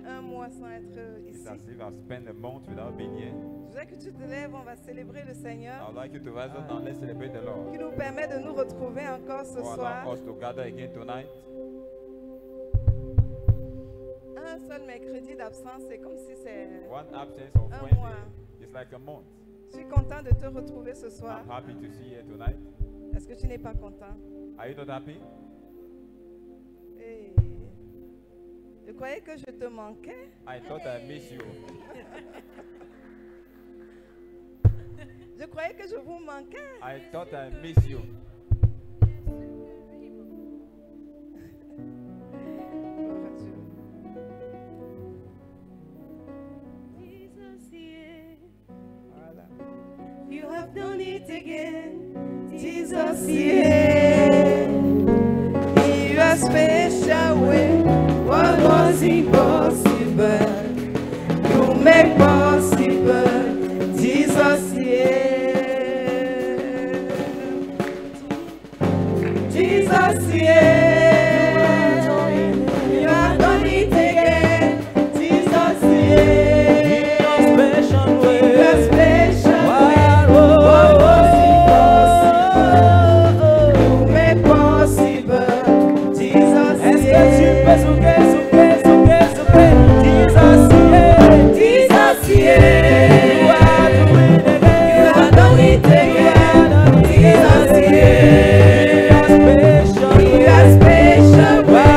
fait un mois sans être It's ici. as if I've spent a month without being here. Je voudrais que tu te lèves, on va célébrer le I Seigneur would like you to rise up and let's celebrate the Lord. qui nous permet de nous retrouver encore ce For soir. allow us to gather again tonight. Un seul mercredi d'absence, c'est comme si c'est... One absence of Un Wednesday mois. is like a month. Je suis content de te retrouver ce soir. I'm happy to see you here tonight. Est-ce que tu n'es pas content? Are you not happy? Hey. Je croyais que je te manquais. I thought I missed you. Je croyais que je vous manquais. I thought I missed you. Gloire à Dieu. Voilà. You have done it again, Jesus, yeah. In your special way, What was impossible, you make possible, Jesus, yeah. Jesus, yeah. You have done it again, Jesus, yeah. Special way. Your special way, Wow. what was impossible, you make possible, Jesus, Est-ce que yeah. tu peux souquer, Jesus, yeah. Jesus, yeah. You are doing it again. You have done it again, Jesus, yeah. You You are are special. special way.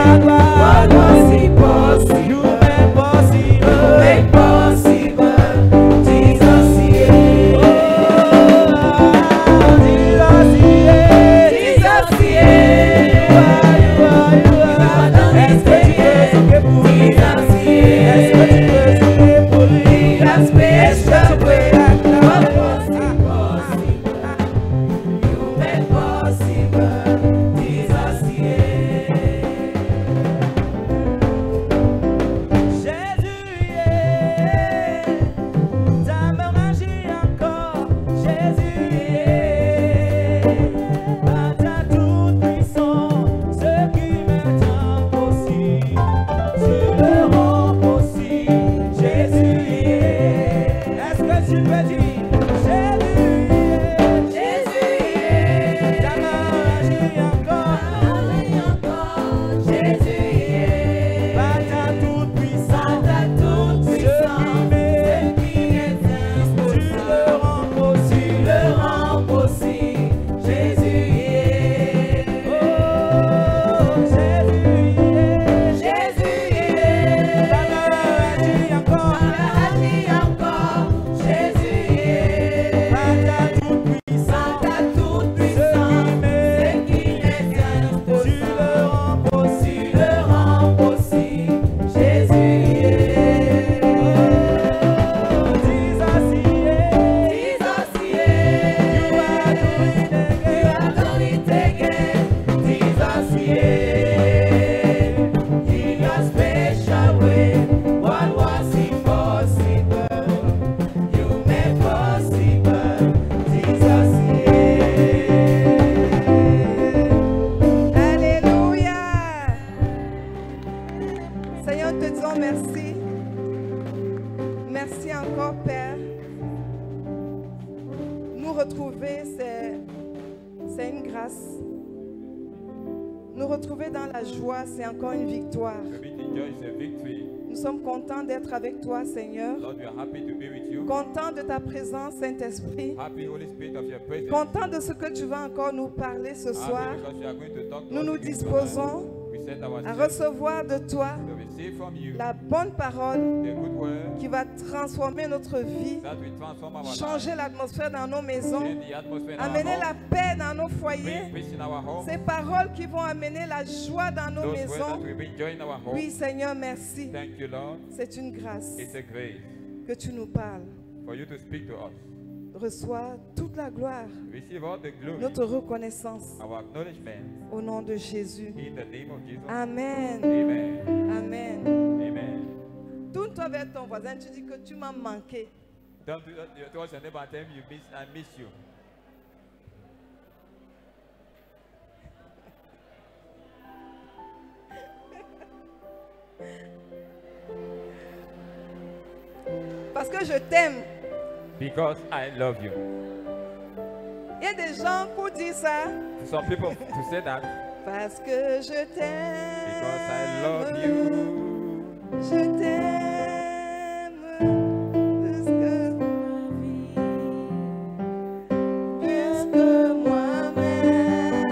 What was impossible, You make possible. make possible, Jesus, yeah. Jesus, yeah. You have done it again, Jesus, yeah. You are special way. What was impossible, you make possible, Jesus, yeah. Jésus, yeah. Ta main agit encore. Jésus, yeah. Par ta toute puissance, ce qui m'est impossible, tu le rends possible. Jésus, yeah. Est-ce que tu peux dire Jésus, yeah. Jésus, yeah. Ta main agit encore. Jésus, yeah. Par ta toute puissance, Ta toute puissance, ce qui est tu le impossible, rends possible. le rend possible, Jésus, yeah. Oh, Jésus, yeah. Jésus, yeah. Ta main agit encore. Agis encore, Jésus, yeah. Par ta toute puissance, Ta toute puissance, ce qui est tu le rends possible. le rend possible, Jésus, yeah. Jesus, yeah. Jesus, yeah. You are doing it You again. have done it again, Jesus, yeah. In your special way, what was impossible, you made possible, Jesus, yeah. Alléluia. Seigneur, te disons merci. Merci encore, Père. Nous retrouver, c'est une grâce. Nous retrouver dans la joie, c'est encore une victoire. To be in joy is a victory. Nous sommes contents d'être avec toi, Seigneur. Lord, we are happy to be with you. Contents de ta présence, Saint-Esprit. Happy, Holy Spirit, of your presence. Contents de ce que tu vas encore nous parler ce soir. Happy because you are going to talk to Nous us nous again disposons tonight. We set à ourselves recevoir de toi to receive from you la bonne parole the good word qui va transformer notre vie, that will transform our changer lives, l'atmosphère dans nos maisons, change the atmosphere in our amener la home, paix dans nos foyers. bring peace in our home. Ces paroles qui vont amener la joie dans nos Those words that maisons. will bring joy in our home. Oui, Seigneur, merci. Thank you, Lord. C'est une grâce It's a grace que tu nous parles. for you to speak to us. Reçois toute la gloire, Receive all the glory, notre reconnaissance our acknowledgement au nom de Jésus. in the name of Jesus. Amen. Amen. Amen. Amen. Tourne-toi vers ton voisin, tu dis que tu m'as manqué. Don't do that. Towards your neighbor and tell him I miss you. Parce que je t'aime. Because I love you. Il y a des gens qui disent ça. Some people to say that Parce que je t'aime. because I love you. Je t'aime. Plus que moi-même.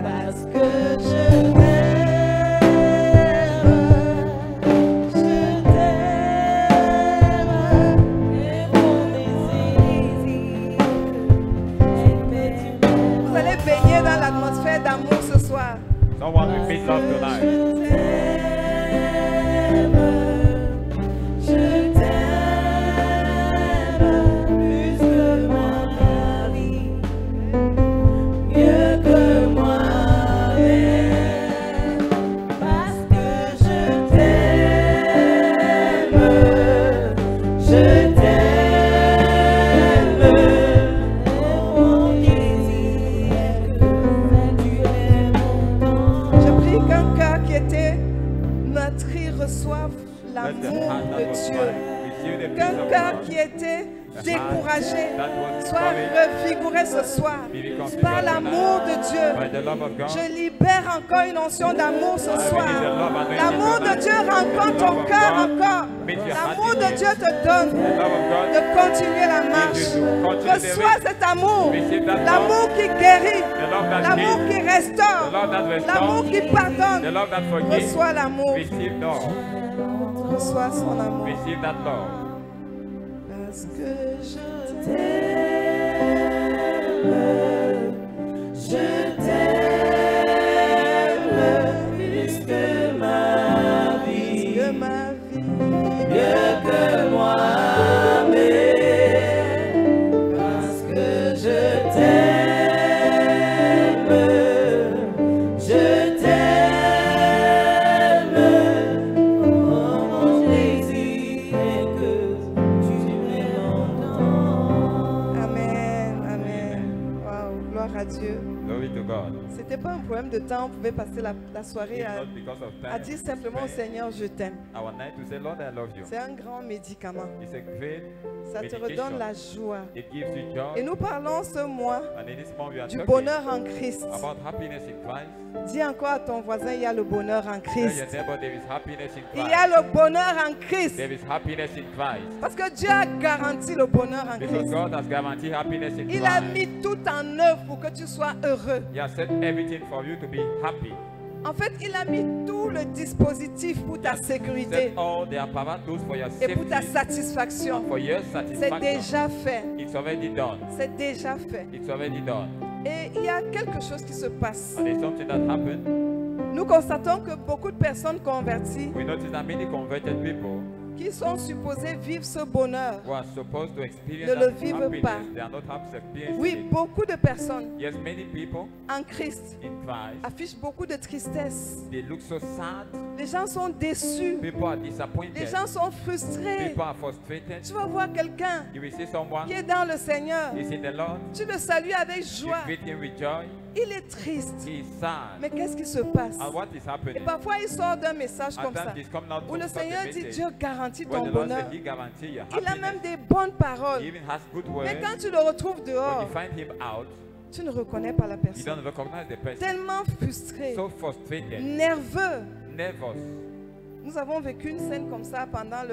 Parce que je t'aime. Je t'aime. Et mon désir. Vous allez baigner dans l'atmosphère d'amour ce soir. Someone will meet love tonight. Je t'aime plus que ma vie, mieux que moi-même, parce que je t'aime, mon désir, tu es mon. Je prie qu'un cœur qui était meurtri reçoive Let the l'amour heart that de was Dieu. mine receive the peace Qu'un of cœur God. qui était découragé that was soit revigoré ce soir par l'amour de Dieu. By the love of God. Je libère encore une onction d'amour ce soir. release the love anointing L'amour de tonight. Dieu rencontre The ton love of cœur God encore. meets your heart L'amour de again. Dieu te donne The love of God de continuer la marche. gives you to continue the Reçois race. cet amour. Receive that L'amour qui guérit. The love that L'amour heals. qui restaure. The love that restores. L'amour qui The pardonne. love that forgives. Reçois l'amour. Receive love. Reçois son amour. Receive that love. Parce que je t'aime, plus que ma vie, mieux que moi-même, parce que je t'aime, oh mon désir est que tu m'aimes. Amen, amen. Wow, gloire à Dieu. Glory to God. C'était pas un problème de temps, on pouvait passer la soirée It's not because of time. à dire simplement au Seigneur, je t'aime. Our night to say, Lord, I love you. C'est un grand médicament. It's a great Ça te medication. redonne la joie. It gives you joy. Et nous parlons ce mois And in this month we are du talking bonheur en Christ. about happiness in Christ. Dis encore à ton voisin, il y a le bonheur en Tell your Christ. neighbor there is happiness in Il Christ. y a le bonheur en Christ. There is happiness in Christ. Parce que Dieu a garanti le bonheur en Because Christ. God has guaranteed happiness in Il a Christ. mis tout en œuvre pour que tu sois heureux. He has set everything for you to be happy. En fait, il a mis tout le dispositif pour ta sécurité Set all the apparatus for your et pour ta safety, satisfaction. for your C'est satisfaction. déjà fait. It's already done. C'est déjà fait. It's already done. Et il y a quelque chose qui se passe. And there's something that happened. Nous constatons que beaucoup de personnes converties We notice that many converted people qui sont supposées vivre ce bonheur. who are supposed to experience Ne le that vivent happiness, pas. they are not experiencing Oui, it. beaucoup de personnes Yes, many people en Christ in Christ, affichent beaucoup de tristesse. they look so sad. Les gens sont déçus. People are disappointed. Les gens sont frustrés. People are frustrated. Tu vas voir quelqu'un You will see someone qui est dans le Seigneur. is in the Lord. Tu le salues avec You joie. greet him with joy. Il est triste. He is sad. Mais qu'est-ce qui se passe? And what is Et happening? parfois, il sort d'un message At comme ça. times he's coming out Où from le such a Seigneur dit, message. Dieu garantit When ton the Lord bonheur. said he guarantee your Il a happiness. même des bonnes He paroles. even has good words. Mais quand tu le retrouves When dehors, you find him out, tu ne reconnais pas la you personne. don't recognize the person. Tellement frustré, So frustrated, nerveux. nervous. Nous avons vécu une scène comme ça pendant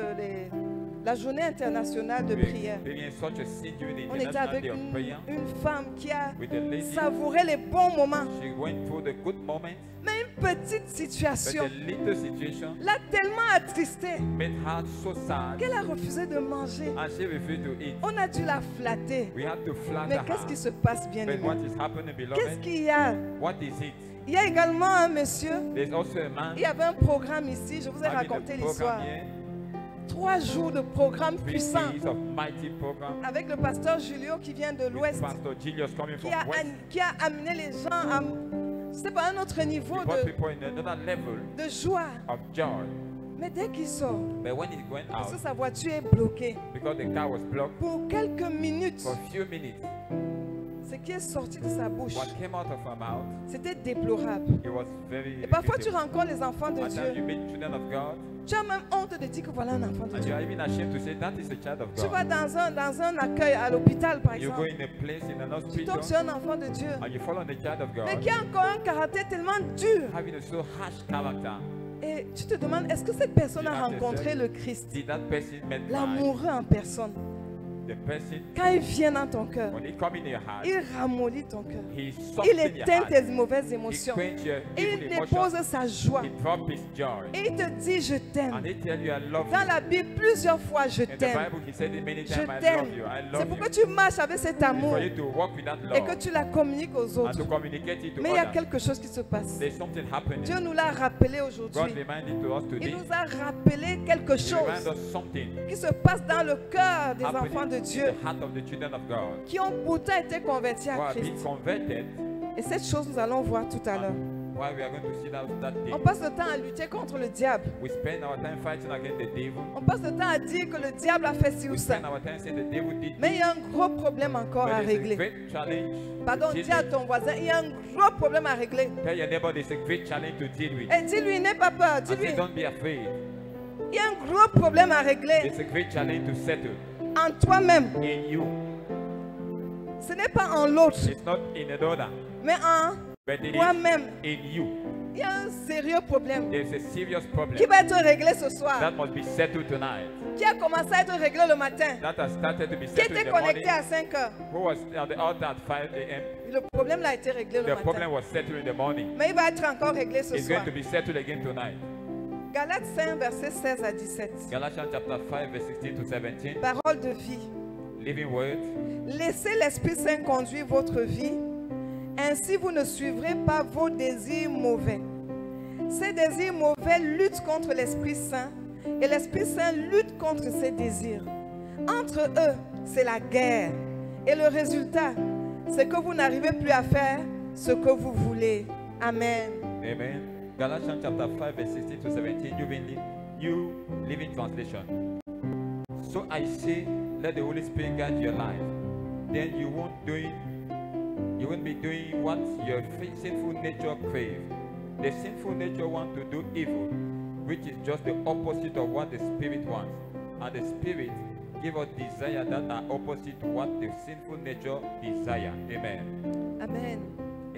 la journée internationale de prière. Being in such a scene during the On était International avec Day of Prayer une femme qui a with a lady. savouré les bons moments. She went through the good moments, Mais une petite but situation the little situation l'a tellement attristée made her so sad, qu'elle a refusé de manger. and she refused to eat. On a dû la flatter. We had to Mais flatter qu'est-ce qui her. se passe, bien But aimé? what is happening, Qu'est-ce beloved? qu'il y a? What is it? Il y a également un monsieur. There's also a man Il y avait un programme ici. Je vous ai having raconté a l'histoire. program here, 3 jours de programme 3 puissant days of mighty program. avec le pasteur Julio qui vient de With l'Ouest, Pastor Julius coming qui from West. qui a amené les gens à, je sais pas, un autre niveau He brought people in another level de joie. of joy. Mais dès qu'il sort, But when he went parce que out, sa voiture est bloquée, because the car was blocked pour quelques minutes, for a few minutes, c'est qui est sorti de sa bouche, what came out of her mouth, c'était déplorable. it was very Et parfois, tu reputable. rencontres les enfants de At times you Dieu. meet children of God, Tu as même honte de dire que voilà un enfant de and you Dieu. are even ashamed to say that is a child of Tu God. vas dans un accueil à l'hôpital, par You go exemple. in a place in an Tu hospital, tombes sur un enfant de Dieu, and you fall on a child of mais God, qui a encore un caractère tellement dur. having a so harsh character. Et tu te demandes, est-ce que cette personne a You ask rencontré yourself, le Christ, Did that person met Christ? l'amoureux en personne? The person, Quand il vient dans ton cœur, when he come in your heart, il ramollit ton cœur. he Il softens your éteint heart. tes mauvaises He émotions. quench your Et evil il emotions. dépose sa joie. He drop his joy. Et il te dit, je t'aime. And he tell you, I love Dans you. la Bible, plusieurs fois, je In the t'aime. Bible, he said it many Je times, I t'aime. love you, I C'est love pourquoi you. tu marches avec cet It's amour for you to walk with that et love que tu la communiques aux and autres. to communicate it to Mais il y a others. quelque chose qui se passe. There's something happening. Dieu nous l'a rappelé God aujourd'hui. reminded to us Il today. nous a rappelé quelque He remind chose us something qui se passe dans le cœur des happening enfants de in Dieu the heart of the children of God. qui ont pourtant été convertis Who à have been Christ. converted. Et cette chose, nous allons voir tout à l'heure. Why we are going to see that day. On passe le temps à lutter contre le diable. We spend our time fighting against the devil. On passe le temps à dire que le diable a fait ci ou We ça. spend our time saying the devil did Mais this. il y a un gros problème encore à But there's a régler. great challenge. Pardon, to dis deal à with. ton voisin, il y a un gros problème à régler. Tell your neighbor there's a great challenge to deal with. Et dis-lui, n'aie pas peur. And say, Dis-lui, don't be afraid. il y a un gros problème à régler There's a great challenge to settle en toi-même. in you. Ce n'est pas en l'autre, It's not in another, mais en but it is toi-même. in you. Il y a un sérieux problème There's a serious problem qui va être réglé ce soir. that must be settled tonight. Qui a commencé à être réglé le matin. That has started to be Qui settled in était the morning. connecté à 5 heures. Who was at the altar at 5 a.m. Le problème là a été réglé le The problem matin. was settled in the morning. Mais il va être encore réglé ce It's soir. going to be settled again tonight. Galates 5, versets 16 à 17. Galatians chapter 5, verse 16 to 17. Parole de vie. Living word. Laissez l'Esprit Saint conduire votre vie. Ainsi, vous ne suivrez pas vos désirs mauvais. Ces désirs mauvais luttent contre l'Esprit Saint et l'Esprit Saint lutte contre ces désirs. Entre eux, c'est la guerre. Et le résultat, c'est que vous n'arrivez plus à faire ce que vous voulez. Amen. Amen. Galatians chapter 5, verse 16 to 17. New Living Translation. So I say, let the Holy Spirit guide your life. Then you won't be doing what your sinful nature craves. The sinful nature wants to do evil, which is just the opposite of what the Spirit wants. And the Spirit gives us desires that are opposite to what the sinful nature desires. Amen. Amen.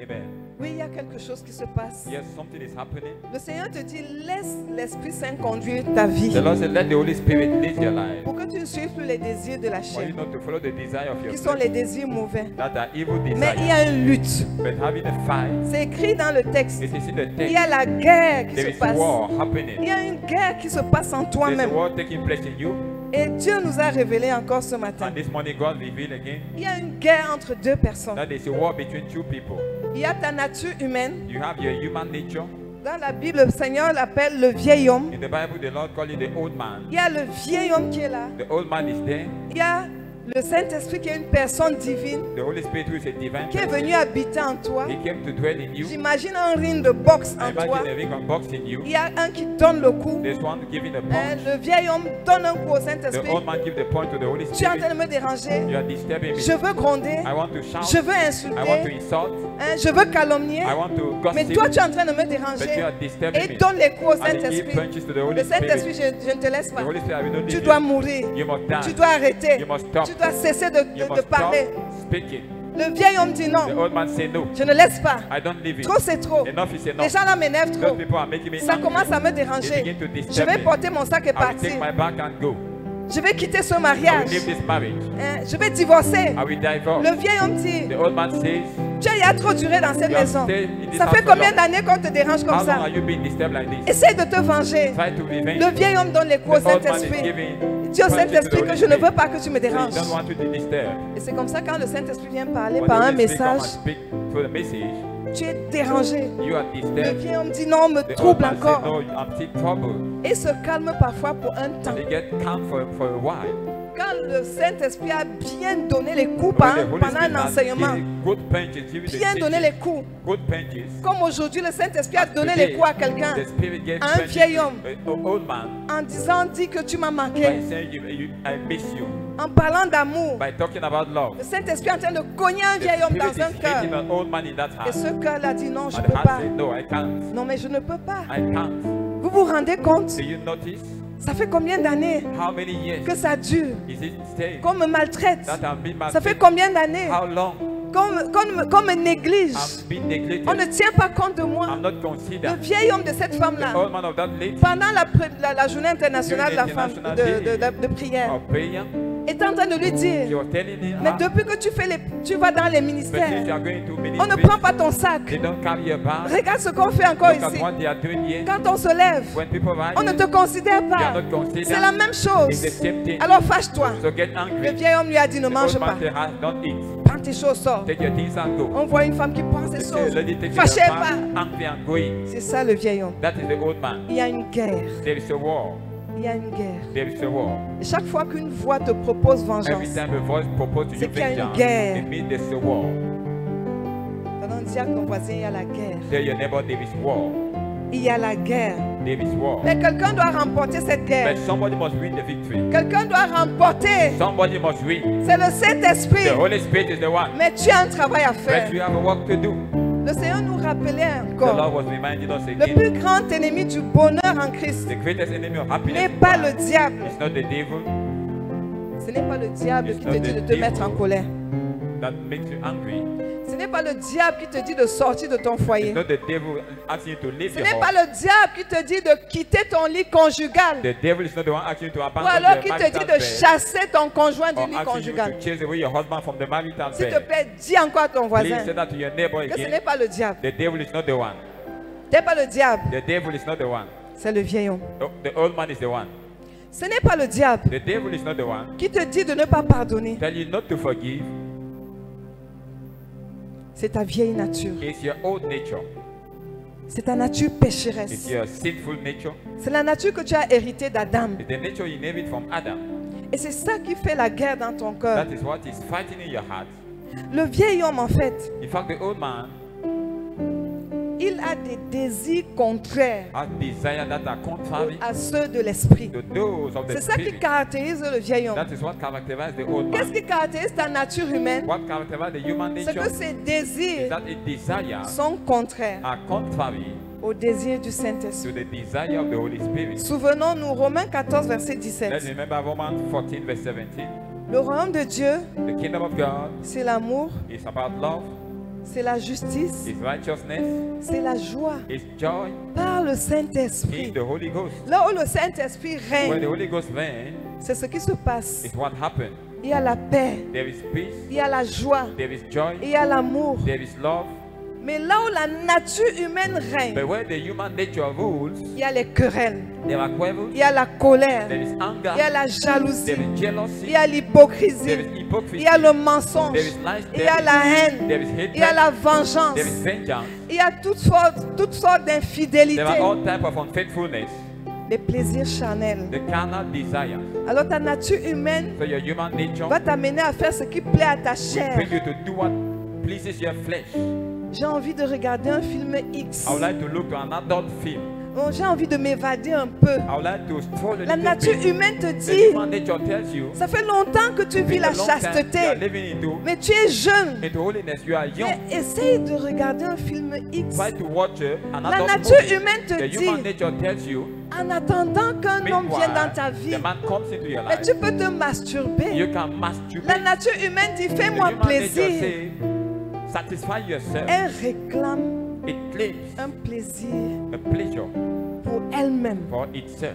Amen. Oui, il y a quelque chose qui se passe. Yes, something is happening. Le Seigneur te dit, laisse l'Esprit Saint conduire ta vie. The Lord said, let the Holy Spirit lead your life. Pour que tu ne suives plus les désirs de la For you chair, not to follow the desire of your qui sont flesh, les désirs mauvais. that are evil Mais il y a desires. une lutte. But having a fight, C'est écrit dans le texte. it is in the Il y a text. la guerre qui There se is passe. war Il happening. y a une guerre qui se passe en There's a toi-même. war taking place in you. Et Dieu nous a révélé encore ce matin. And this morning, God revealed again Il y a une guerre entre deux personnes. that there's a war between two people. Il y a ta nature humaine. You have your human nature. Dans la Bible, le Seigneur l'appelle le vieil homme. In the Bible, the Lord called it the old man. Il y a le vieil homme qui est là. The old man is there. Il y a le Saint-Esprit qui est une personne divine The Holy Spirit, who is a divine qui est person, venu habiter en toi. he came to dwell in you. J'imagine un ring de boxe I en toi. imagine a ring of box in you. Il y a un qui donne le coup. There's one giving a Hein, punch. le vieil homme donne un coup au The Saint-Esprit. old man gives the point to the Holy Tu es en train Spirit. de me déranger. You are disturbing me. Je veux gronder. I want to shout. Je veux I want to insulter. insult. Hein, je veux calomnier. I want to Mais gossip. toi, tu es en train de me But you déranger. are disturbing Et me. donne les coups au And he give Saint-Esprit. punches to the Holy Le Saint-Esprit, Spirit. je ne te laisse The pas. Holy Spirit, I will not Tu leave dois you. mourir. You must die. Tu dois arrêter. You must stop. Tu dois cesser You de must stop parler. speaking. Le vieil homme dit The non. old man say no. Je ne laisse pas. I don't leave it. Trop, c'est trop. Enough is Les enough. gens là m'énervent Those trop. people are making me Ça angry. commence à me They déranger. begin to Je disturb vais me. porter mon sac et I will partir. take my bag and go. Je vais quitter ce I will mariage. leave this marriage. Hein, je vais divorcer. I will divorce. Le vieil homme dit, The old man says, tu as trop duré dans cette you have maison. stayed in this Ça house fait for combien long. d'années qu'on te dérange How comme long ça? are you being disturbed like this? Essaye de te venger. Try to revenge. Le vieil homme donne les coups au The old man is Saint-Esprit. giving Dis au punches to the Saint-Esprit que Holy je ne veux Spirit. pas que tu me So he déranges. don't want you to disturb. Et c'est comme ça quand le Saint-Esprit vient parler When par the un Holy Spirit come and message, speak through the message, tu es dérangé. you are Le disturbed. vieil homme dit non, on me The old trouble man says, encore. no, I'm still troubled. Et se calme parfois pour un temps. And they get calm for a while. quand le Saint-Esprit a bien donné les coups When the Holy pendant Spirit un has enseignement, given good punches, given the bien donné teaching, les coups, good punches. comme aujourd'hui le Saint-Esprit a donné Today, les coups à quelqu'un the Spirit gave à un punches vieil to homme. an old man en disant dis que tu m'as by manqué, saying I miss you, en parlant d'amour. by talking about love. Le Saint-Esprit est en train de cogner un The vieil homme Spirit dans un is cœur. hitting an old man in that Et heart. ce cœur-là dit non, je ne And peux the heart pas. said, no, I can't. Non, mais je ne peux pas. I can't. Vous vous rendez compte? Do you notice Ça fait combien d'années how many years que ça dure? is it staying? Qu'on me maltraite? That I've been Ça fait maltreated? combien d'années How long? qu'on me néglige? I've been neglected. On ne tient pas compte de moi. I'm not Le considered. vieil homme de cette The femme-là, old man of that lady pendant la journée internationale de la femme de prière, of prayer, est en train de lui she dire, was telling him, mais depuis que tu vas dans les but since ministères, you are going to on ne ministry, prend pas ton sac. they don't carry your bag. Regarde ce qu'on fait encore Look at ici. what they are doing here. Quand on se lève, When people rise, on ne te considère they pas. are not considered. C'est la même It's the chose. same thing. Alors fâche-toi. So get Le angry. vieil homme lui a dit ne The mange old pas. man said, don't eat. Prends tes choses, sors. Take your things and go. On voit une femme qui prend ses The choses. lady takes Fâchez your pas. bag, angry and going. C'est ça le vieil homme. That is the old man. Il y a une guerre. There is a war. Il y a une guerre. There is a war. Et chaque fois qu'une voix te propose Every vengeance, time a voice proposes to C'est you qu'il y a une vengeance, guerre. it means there's a war. pendant dis à ton voisin, il y a la guerre. Tell your neighbor there is war. Il y a la guerre. There is war. Mais quelqu'un doit remporter cette guerre. But somebody must win the victory. Quelqu'un doit remporter. Somebody must win. C'est le Saint-Esprit. The Holy Spirit is the one. Mais tu as un travail à faire. But you have a work to do. Le Seigneur nous rappelait The Lord encore. was reminding us Le again. plus grand ennemi du bonheur en Christ The greatest enemy of happiness n'est in pas life le diable. is not the devil Ce n'est pas le diable It's qui not te dit the de te mettre en devil. colère. that makes you angry. Ce n'est pas le diable qui te dit de sortir de ton It's foyer. not the devil asking you to leave Ce your n'est pas home. le diable qui te dit de quitter ton lit conjugal. The devil is not the one asking you to Ou abandon alors your qui te marital dit de bed chasser ton conjoint du or lit asking you conjugal. to chase away your husband from the marital S'il te bed. plaît, dis encore à ton Please voisin say that to your neighbor que ce n'est again. pas le diable. The devil is not the one. Ce n'est pas le diable, The devil is not the one. c'est le vieil homme. The old man is the one. Ce n'est pas le diable The devil is not the one. qui te dit de ne pas pardonner. Tell you not to forgive. C'est ta vieille nature. It's your old nature. C'est ta nature It's pécheresse. your sinful nature. C'est la nature que tu as héritée d'Adam. It's the nature you inherit from Adam. Et c'est ça qui fait la guerre dans ton cœur. That is what is fighting in your heart. Le vieil homme, en fait, In fact, the old man il a des désirs contraires has desires that are contrary à ceux de l'esprit. to those of the C'est ça qui spirit. caractérise le vieil homme. That is what characterizes the old Qu'est-ce man. qui caractérise ta nature humaine? What characterizes the human C'est nature que ses is désirs that its desires sont contraires are contrary aux désirs du to Saint-Esprit. the desire of the Holy Spirit. Souvenons-nous, Romains 14, verset Let's 17. remember Romans 14, verse 17. Le royaume de Dieu, The kingdom of God c'est l'amour, is about love, c'est la justice, is righteousness, c'est la joie is joy par le in Saint-Esprit. the Holy Ghost. Là où le Saint-Esprit When the règne, Holy Ghost reigns, c'est ce qui se passe. it's what happens. Il y a la paix, There is peace, il y a la joie, there is joy, il y a l'amour. there is love. Mais là où la nature humaine règne, But where the human nature rules, il y a les querelles, there are quarrels, il y a la colère, there is anger, il y a la there jalousie, is jealousy, il y a there l'hypocrisie, is hypocrisy, il y a le mensonge, there is lies, il y a la haine, there is il y a hatred, la vengeance, there is vengeance, il y a toutes sortes d'infidélités, there are all types of unfaithfulness, les plaisirs charnels. the carnal desires. Alors ta nature humaine So your human nature va t'amener à faire ce qui plaît à ta will chair. bring you to do what pleases your flesh. J'ai envie de regarder un film X. I would like to look to an adult film. Oh, j'ai envie de m'évader un peu. I would like to stroll a La little nature bit. humaine te The dit, human nature tells you, ça fait longtemps que tu vis been la a long time you are chasteté, living mais tu es jeune. into holiness, you are young. Mais essaye de regarder un film X. Try to watch an La adult nature movie. humaine te The dit, human nature tells you, en attendant qu'un homme vienne dans ta meanwhile, vie, the man comes into your mais life. tu peux te masturber. You can masturbate. La nature humaine dit, The fais-moi human nature plaisir. says, satisfy yourself. Elle réclame It claims un plaisir a pleasure pour elle-même. for itself.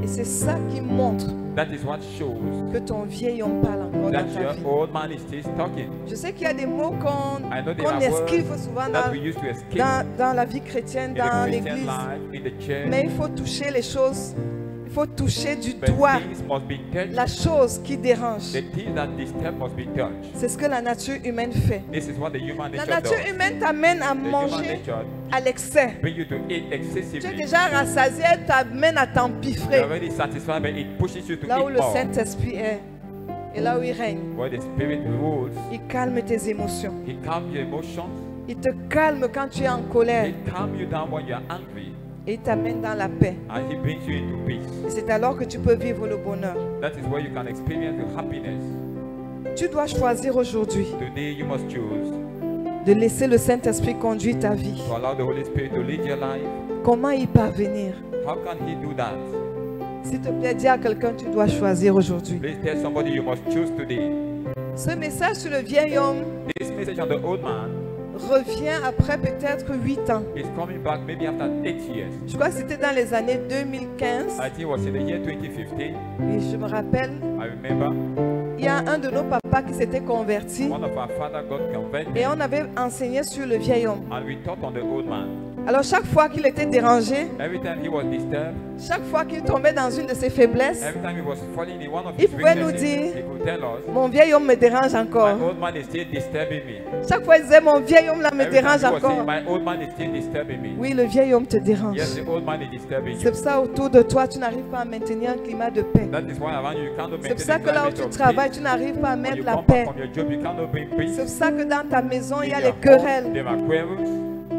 Et c'est ça qui montre That is what shows que ton vieil homme parle encore dans that ta your vie. old man is still talking. Je sais qu'il y a des mots I know there qu'on are esquive words souvent that we used to escape dans la vie chrétienne, in the dans Christian l'église. life, in the church. Mais il faut toucher les choses. Il faut toucher du But doigt things must be touched. la chose qui dérange. The things that disturb must be touched. C'est ce que la nature humaine fait. This is what the human La nature nature does. humaine t'amène à The human manger nature à l'excès. bring you to eat Tu es excessively. déjà rassasié, elle t'amène à You're t'empiffrer. already satisfied, but it pushes you to Là où eat le more. Saint-Esprit est, Et là où il règne, where the Spirit rules, il calme tes émotions. He calms your emotions. Il te calme quand tu es en colère. He calms you down when you are angry. Et il t'amène dans la paix. And He brings you into peace. Et c'est alors que tu peux vivre le bonheur. That is where you can experience the happiness. Tu dois choisir aujourd'hui Today you must choose de laisser le Saint-Esprit conduire ta vie. to allow the Holy Spirit to lead your life. Comment y parvenir? How can He do that? S'il te plaît, dis à quelqu'un, tu dois choisir aujourd'hui. Please tell somebody you must choose today. Ce message sur le vieil homme This message on the old man revient après peut-être 8 ans. is coming back maybe after 8 years. Je crois que c'était dans les années 2015. I think it was in the year 2015. Et je me rappelle, I remember il y a un de nos papas qui s'était converti. one of our father got converted Et on avait enseigné sur le vieil homme. and we taught on the old man. Alors chaque fois qu'il était dérangé, Every time he was disturbed, chaque fois qu'il tombait dans une de ses faiblesses, every time he was falling in one of Il his pouvait nous weaknesses, dire, he could tell us, mon vieil homme me dérange my encore. old man is still disturbing me. Chaque fois il disait, mon vieil homme là me Every time dérange he was encore. saying, my old man is still disturbing me. Oui, le vieil homme te dérange. Yes, the old man is disturbing C'est you. pour ça autour de toi, tu n'arrives pas à maintenir un climat de paix. That is why around you, you cannot C'est maintain pour ça the que là où climate tu of travailles, peace. tu n'arrives pas à When mettre you la come paix. back from your job, you cannot bring peace. C'est pour ça que dans ta maison, il y In a your les querelles. home, there are quarrels.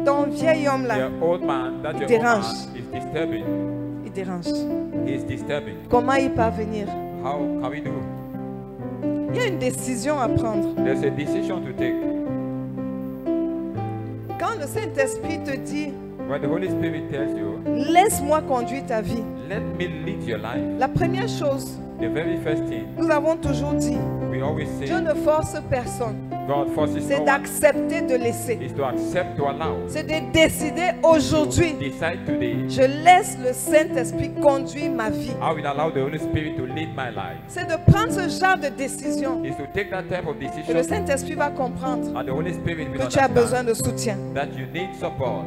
Ton vieil homme là, Your old man, that your old dérange. man is disturbing. il dérange. He is disturbing. Comment y parvenir? How can we do? Il y a une décision à prendre. There's a decision to take. Quand le Saint-Esprit te dit, When the Holy Spirit tells you, laisse-moi conduire ta vie. let me lead your life, La première chose, the very first thing nous avons toujours dit, we always say, Dieu ne force personne. God forces C'est no one, d'accepter de laisser. is to accept, to allow. C'est de décider aujourd'hui. Decide today, Je laisse le Saint-Esprit conduire ma vie. I will allow the Holy Spirit to lead my life. C'est de prendre ce genre de décision. Is to take that type of Et le decision, Saint-Esprit va comprendre and the Holy Spirit will que tu as besoin understand de soutien. that you need support.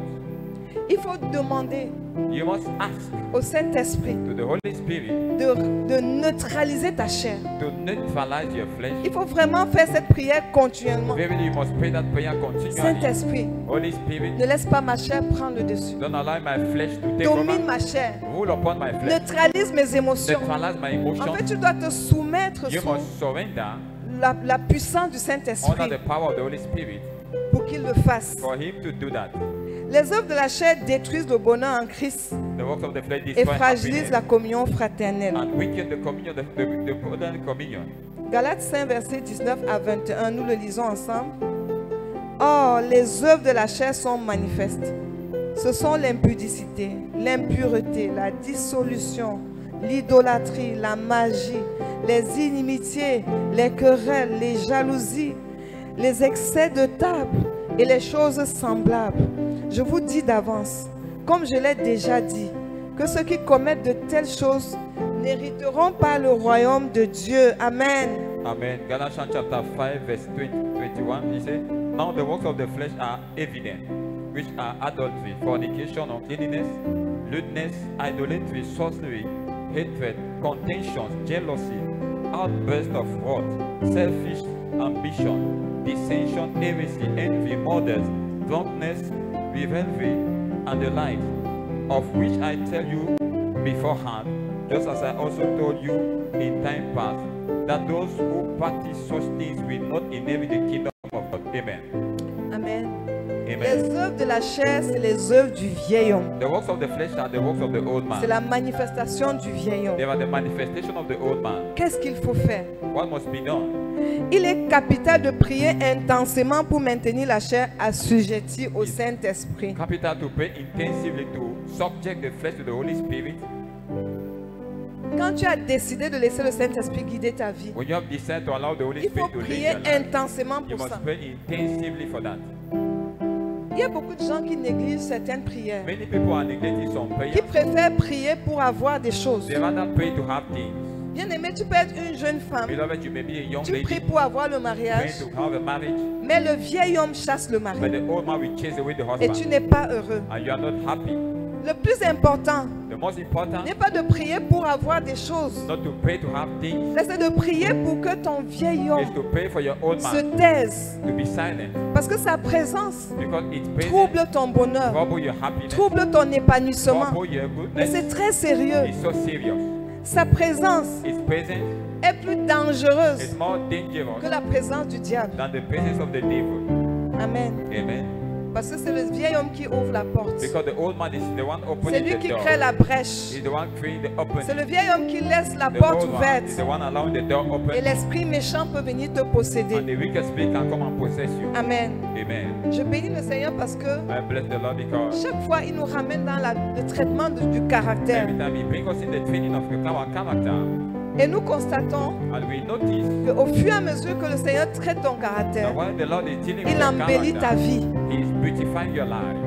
Il faut demander You must ask au Saint-Esprit to the Holy Spirit de neutraliser ta chair. to neutralize your flesh. Il faut vraiment faire cette prière continuellement. Verily, you must pray that prayer continually. Saint-Esprit, Holy Spirit, ne laisse pas ma chair prendre le dessus. don't allow my flesh to take Domine over. ma chair. Rule upon my flesh. Neutralise mes émotions. Neutralize my En emotions. fait, tu dois te soumettre You sous must surrender la puissance du under Saint-Esprit the power of the Holy Spirit pour qu'il le fasse. for Him to do that. Les œuvres de la chair détruisent le bonheur en Christ The works of the flesh et destroy fragilisent la happiness communion fraternelle. and weaken the communion, the brotherly communion. Galates 5, versets 19 à 21, nous le lisons ensemble. Or, les œuvres de la chair sont manifestes. Ce sont l'impudicité, l'impureté, la dissolution, l'idolâtrie, la magie, les inimitiés, les querelles, les jalousies, les excès de table et les choses semblables. Je vous dis d'avance, comme je l'ai déjà dit, que ceux qui commettent de telles choses n'hériteront pas le royaume de Dieu. Amen. Amen. Galatians chapter 5, verse 21, he said, now the works of the flesh are evident, which are adultery, fornication, uncleanness, lewdness, idolatry, sorcery, hatred, contentions, jealousy, outburst of wrath, selfish ambition, dissension, heresy, envy, murders, drunkenness, revelry, and the like, of which I tell you beforehand, just as I also told you in time past, that those who practice such things will not inherit the kingdom of God. Amen. Amen. Les Amen. œuvres de la chair, c'est les œuvres du vieil homme. The works of the flesh are the works of the old C'est man. la manifestation du vieil homme. They are the manifestation of the old man. Qu'est-ce qu'il faut faire? What must be done? Il est capital de prier intensément pour maintenir la chair assujettie au Saint-Esprit. Capital to pray intensively to subject the flesh to the Holy Spirit. Quand tu as décidé de laisser le Saint-Esprit guider ta vie, When you have decided to allow the Holy il faut Spirit to lead prier your life, intensément you pour ça. must pray intensively for that. Il y a beaucoup de gens qui négligent certaines prières, Many people are neglecting some qui prayers. préfèrent prier pour avoir des choses. They rather pray to have things. Bien aimé, tu peux être une jeune femme, Beloved, you may be a young tu lady pries pour avoir le praying mariage, to have a marriage, mais le vieil homme chasse le but mari the old man will chase away the et tu husband, n'es pas heureux. and you are not happy. Le plus important The most important n'est pas de prier pour avoir des choses, not to pray to have things, mais c'est de prier pour que ton vieil is homme to pray for your old se man taise, to be silent, parce que sa présence because its presence trouble ton bonheur, trouble your happiness, trouble ton épanouissement. trouble your Mais goodness. c'est très sérieux. It's so serious. Sa présence His presence est plus dangereuse is more dangerous que la présence du diable. than the presence of the devil. Amen. Amen. Parce que c'est le vieil homme qui ouvre la porte. Because the old man is the one C'est opening lui the qui door. crée la brèche. He's the one creating the C'est opening. le vieil homme qui laisse la The porte old man ouverte. is the one allowing the door Et open. l'esprit méchant peut venir te And posséder. the wicked spirit can come and possess you. Amen. Amen. Je bénis le Seigneur parce que I bless the Lord because chaque fois, il nous ramène dans le traitement du caractère. every time He brings us in the training of our character, Et nous constatons and we notice qu'au fur et à mesure que le Seigneur traite ton that caractère, while the Lord is dealing with il your embellit ta character, vie. He is beautifying your life.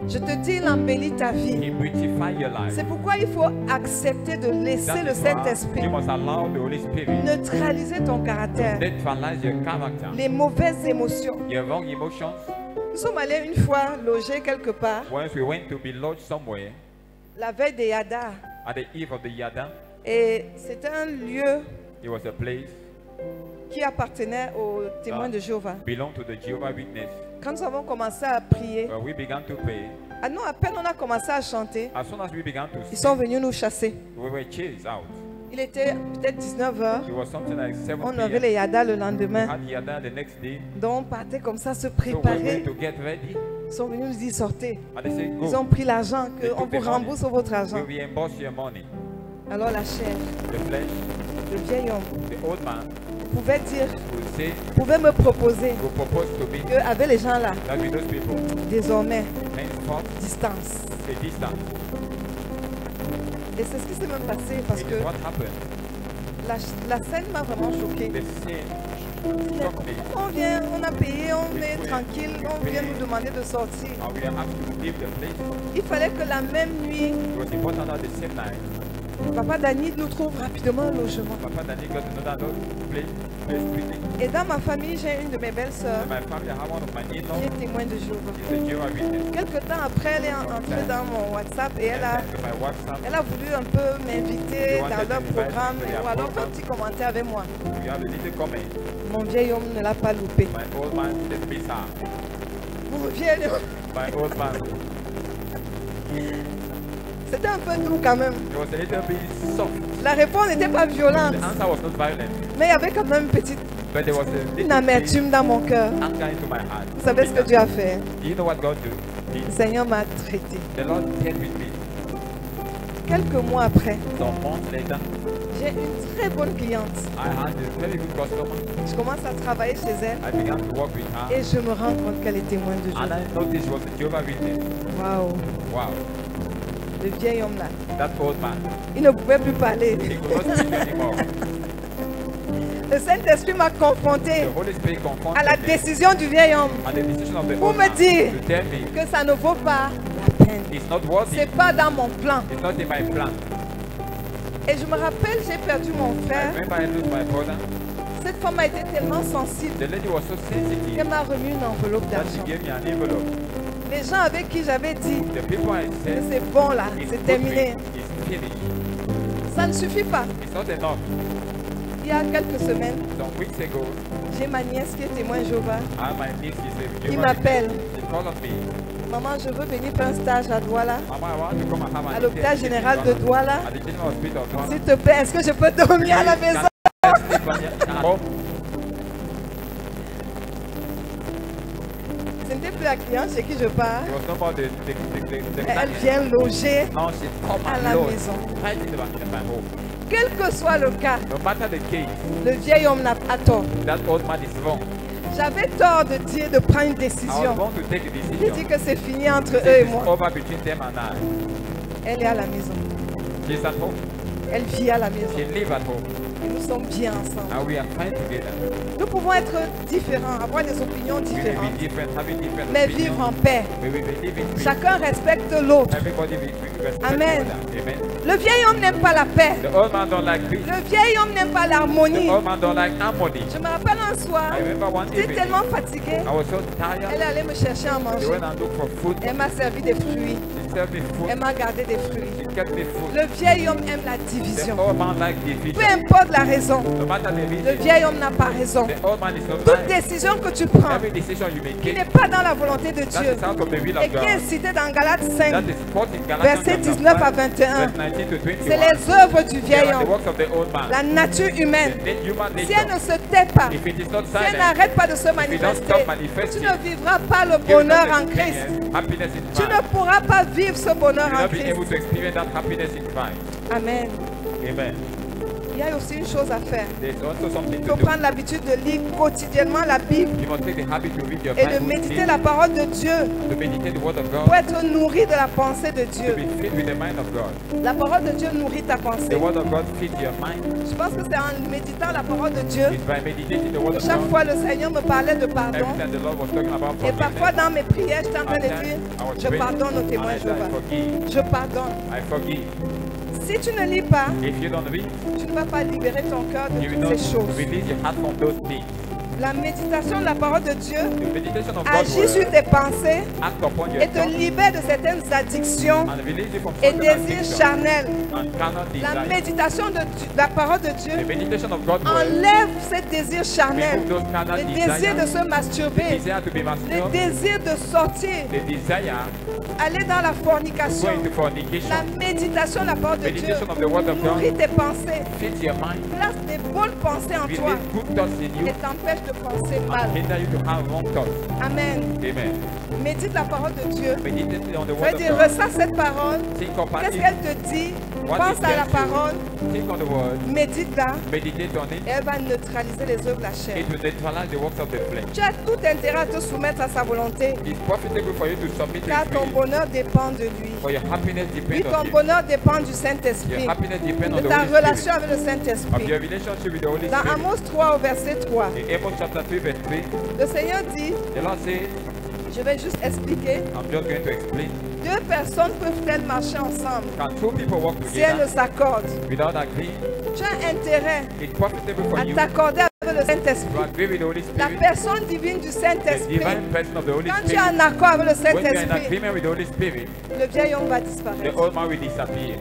Je te dis, il embellit ta vie. He beautifies your life. C'est pourquoi il faut accepter de laisser That le is why Saint-Esprit you must allow the Holy Spirit neutraliser ton caractère, neutralize your character, les mauvaises émotions. your wrong emotions. Nous sommes allés une fois loger quelque part, Once we went to be lodged somewhere la veille des Yada, at the eve of the Yada, et c'était un lieu it was a place qui appartenait aux témoins de Jéhovah. belonged to the Jehovah Witness. Quand nous avons commencé à prier, Well, we began to pray. à nous, à peine on a commencé à chanter, As soon as we began to ils sing, sont venus nous chasser. we were chased out. Il était peut-être 19h, It was something like 7 on avait p.m. les Yada le We lendemain, had Yada the next day, donc on partait comme ça se so we were préparer. going to get ready. Ils sont venus nous dire sortez. And they said, Ils ont go, pris l'argent, They qu'on took the vous money. rembourse votre argent. we reimburse your money. Alors la chair, The flesh, le vieil homme, the old man, pouvait dire, will say, pouvait me proposer will propose to me qu'avec les gens là, that with those people, désormais, henceforth, distance. a distance. Et c'est ce qui s'est même passé parce It que is what happened. la scène m'a vraiment choquée. The sin struck me. On vient, on a payé, on est tranquille, on vient nous demander de sortir. And we are asked to leave the place. Il fallait que la même nuit, It was important that the same night, Papa Dany nous trouve rapidement un logement. Papa Danny got another place quickly. Et dans ma famille, j'ai une de mes belles sœurs In my family, I have one of my qui in-laws. est témoin de Jéhovah. He's a Jehovah Witness. Quelque temps après, elle est entrée dans mon WhatsApp et And then my WhatsApp, elle a voulu un peu m'inviter dans leur programme ou alors un petit commentaire avec moi. we have a little comment. Mon vieil homme ne l'a pas loupé. My old man didn't miss her. Mon vieil homme, My old man. c'était un peu doux quand même. It was a little bit soft. La réponse n'était pas violente, The answer was not violent, mais il y avait quand même une petite but there was a une little bit amertume dans mon cœur. anger into my heart. Vous savez ce que Dieu a fait? Do you know what God did? Le Seigneur m'a traité. The Lord dealt with me. Quelques mois après, Some months later, j'ai une très bonne cliente. I had a very good customer. Je commence à travailler chez elle I began to work with her, et je me rends compte qu'elle est témoin de Dieu. and I noticed she was a Jehovah Witness. Waouh, Wow, le vieil homme là, that old man. il ne pouvait plus parler. He could not speak anymore. Le Saint-Esprit m'a confronté The Holy Spirit confronted à la me décision du vieil homme and the decision of the pour old me man dire to tell me que ça ne vaut pas la peine. it's not worthy, C'est pas dans mon plan. it's not in my plan. Et je me rappelle, j'ai perdu mon I frère. remember I lost my brother. Cette femme a été tellement sensible The lady was so sensitive qu'elle m'a remis une enveloppe that she d'argent. gave me an envelope. Les gens avec qui j'avais dit The people I que said c'est bon là, it's c'est good terminé, with, it's finished. ça ne suffit pas. It's not enough. Il y a quelques semaines, Some weeks ago, j'ai ma nièce qui est témoin Jéhovah. I had my niece is a Il Jehovah m'appelle. Witness. She called on me. Maman, je veux venir faire un stage à Douala, Mama, I want to come and have an à l'hôpital internship général in de Ghana. Douala. At the General Hospital of Ghana. S'il te plaît, est-ce que je peux dormir à la maison? Can I sleep at home? Ce n'était plus la cliente chez qui je pars. It was no more the Elle client. vient loger Now she come à and la load maison. right in my home. Quel que soit le cas, No matter the case, le vieil homme n'a pas tort. that old man is wrong. J'avais tort de dire de prendre une I was décision. going to take a J'ai dit decision. que c'est fini entre eux et It's moi. over between them and I. Elle est à la maison. She's at home. Elle vit à la maison. She lives at home. Et nous sommes bien ensemble. And we are fine together. Nous pouvons être différents, avoir des opinions We may différentes, be different, having different mais opinions. vivre en paix. We will be living peace. Chacun respecte l'autre. Everybody will respect Amen. each other. Amen. Le vieil homme n'aime pas la paix. The old man don't like peace. Le vieil homme n'aime pas The l'harmonie. old man don't like harmony. Je me rappelle un soir, I remember one j'étais evening, tellement fatiguée. I was so Elle tired. est allée me chercher à They manger. went and looked for food. Elle m'a servi des fruits. She served me food. Elle m'a gardé des fruits. She kept me food. Le vieil homme aime la The division. old man like Peu division. importe la raison, No matter the le reason, vieil homme n'a pas raison. the old man is not Toute right. décision que tu prends Every decision you may qui take, n'est pas dans la volonté de that Dieu is out of the will et of qui est God. citée dans Galates 5, That is taught in Galatians versets chapter 19 à 5, 21. verse 19 to C'est 21. les œuvres du They vieil are the homme, works of the old man. la nature humaine. The human Si elle ne nature. se tait pas, If it is not si elle silent, n'arrête pas de se if you don't manifester, stop tu manifesting, ne vivras pas le you will bonheur not en Christ. experience happiness in Tu Christ. ne pourras pas vivre ce You bonheur will en not be able Christ. to experience that happiness in Christ. Amen. Amen. Il y a aussi une chose à faire. There's also something Il to faut do. prendre l'habitude de lire quotidiennement la Bible You must take the habit to read your et de Bible, méditer la parole de Dieu to meditate the word of pour God, être nourri de la pensée de to Dieu. be filled with the mind of God. La parole de Dieu nourrit ta pensée. The word of God feeds your mind. Je pense que c'est en méditant la parole de Dieu It's by meditating the word que of chaque God. fois le Seigneur me parlait de pardon. Every time the Lord was talking about Et parfois forgiveness, dans mes prières, j'étais en train de at dire, times I was je praying, pardonne aux and témoins I said, I Jéhovah. forgive. Je pardonne. I forgive. Si tu ne lis pas, If you don't read, tu ne vas pas libérer ton cœur de you will toutes not ces choses. release your heart from those things. La méditation de la parole de Dieu The meditation of God's agit sur word tes pensées act upon your et te thoughts libère de certaines addictions and release you from et certain désirs addictions charnels. and carnal La desires. méditation de la parole de The Dieu meditation of God's word enlève ces désirs charnels, remove those carnal le désir de desires, se masturber, desire to be le masturbed, désir de sortir, the desire aller dans la to go fornication. into La fornication. méditation de la parole de Dieu Meditation of the word of God nourrit tes pensées, feeds your mind, place des bonnes pensées en toi release good thoughts in you, et t'empêche de penser mal. and hinder you to have wrong thoughts. Amen. Amen. Médite la parole de Dieu. Meditate on the word of C'est-à-dire, God. ressens cette parole. Think upon Qu'est-ce it. qu'elle te dit? What Pense it à la tells you. parole. Think on the word. Médite-la. Meditate on it. Et elle va neutraliser les œuvres de la chair. It will neutralize the works of the flesh. Tu as tout intérêt à te soumettre à sa volonté, It's profitable for you to submit to car His ton will. bonheur dépend de lui. For your happiness Oui, depends ton on Him. bonheur dépend du Your Saint-Esprit, happiness depends on de the ta Holy relation Spirit. avec le Of Saint-Esprit. your relationship with the Holy Dans Spirit. Amos 3 au verset 3, In Amos chapter 3 verse 3, le Seigneur dit, the Lord says, je vais juste expliquer, I'm just going to explain. deux personnes peuvent-elles marcher ensemble Can two people work si elles together ne s'accordent? without agreeing? Tu as intérêt It's profitable for à you t'accorder avec le to Saint-Esprit, agree with the Holy la Spirit, personne divine du the Saint-Esprit. divine person of the Holy Quand tu es en Spirit. accord avec le When you are in Saint-Esprit, agreement with the Holy Spirit, le vieil homme va the disparaître. old man will disappear.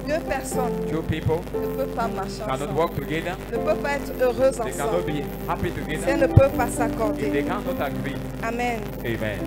Deux personnes Two people ne peuvent pas marcher cannot ensemble, work together. ne peuvent pas être heureuses They cannot ensemble be happy si elles together ne peuvent pas if s'accorder. they cannot agree. Amen. Amen.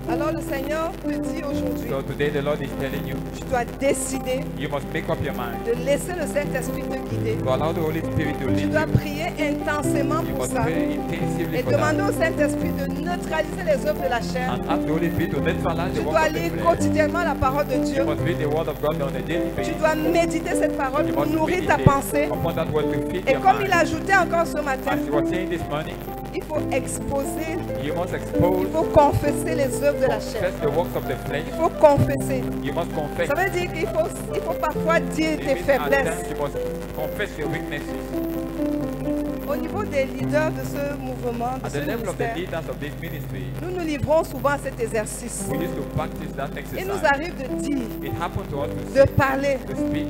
Alors le Seigneur te dit aujourd'hui, So today the Lord is telling you, tu dois décider you must make up your mind de laisser le Saint-Esprit te guider. to allow the Holy Spirit to Tu lead dois you. prier intensément You pour must ça pray intensively et for that. demander au Saint-Esprit de neutraliser les œuvres de la chair. And ask the Holy Spirit to neutralize Tu the works dois of the lire flesh. quotidiennement la parole de You Dieu. must read the word of God on a daily Tu basis. dois méditer cette parole You pour must nourrir ta meditate pensée. upon that word to feed Et your comme il mind. ajoutait encore ce matin, As he was saying this morning, il faut exposer, you must il expose, faut confesser les œuvres de la chair. confess the works of the flesh. Il faut confesser. You must confess. Ça veut dire qu'il faut parfois dire It tes means at faiblesses. times you must confess your weaknesses. Au niveau des leaders de ce mouvement, de At ce the level of the ministère, leaders of this ministry, nous nous livrons souvent à cet exercice. we used to practice that Il nous exercise. arrive de dire, It happened to us to de say, parler to speak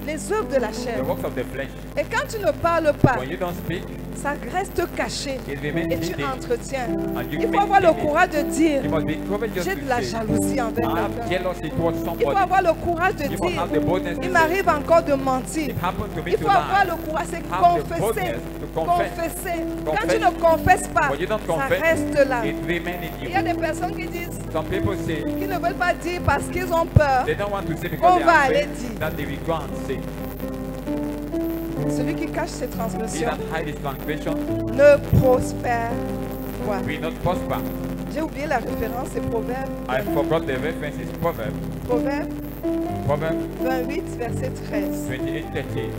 les œuvres de la chair. the works of the flesh. Et quand tu ne parles pas, When you don't speak, ça reste caché it remains et tu hidden. entretiens. And you Il faut avoir le maintain it. courage de dire, You must be courageous j'ai to de la say, jalousie envers I have quelqu'un. jealousy towards Il faut somebody. avoir le courage de You must dire, have the boldness to il say, m'arrive encore de mentir. it happened to me Il to faut avoir lie. le courage, c'est Have the confesser. boldness to confess. Confesser. Quand Confess. tu ne confesses pas, When you don't ça confess, reste là. it remains in Il you. y a des personnes qui disent, Some people say, qui ne veulent pas dire parce qu'ils ont peur. they don't want to say On because they va are aller afraid dire. that they will go and say. Celui qui cache ses He transgressions that hide his transgression ne prospère pas. will not prosper. J'ai oublié la référence, c'est Proverbe. I forgot the reference is Proverbs. Proverbe Proverbs 28, verset 13. 28:30.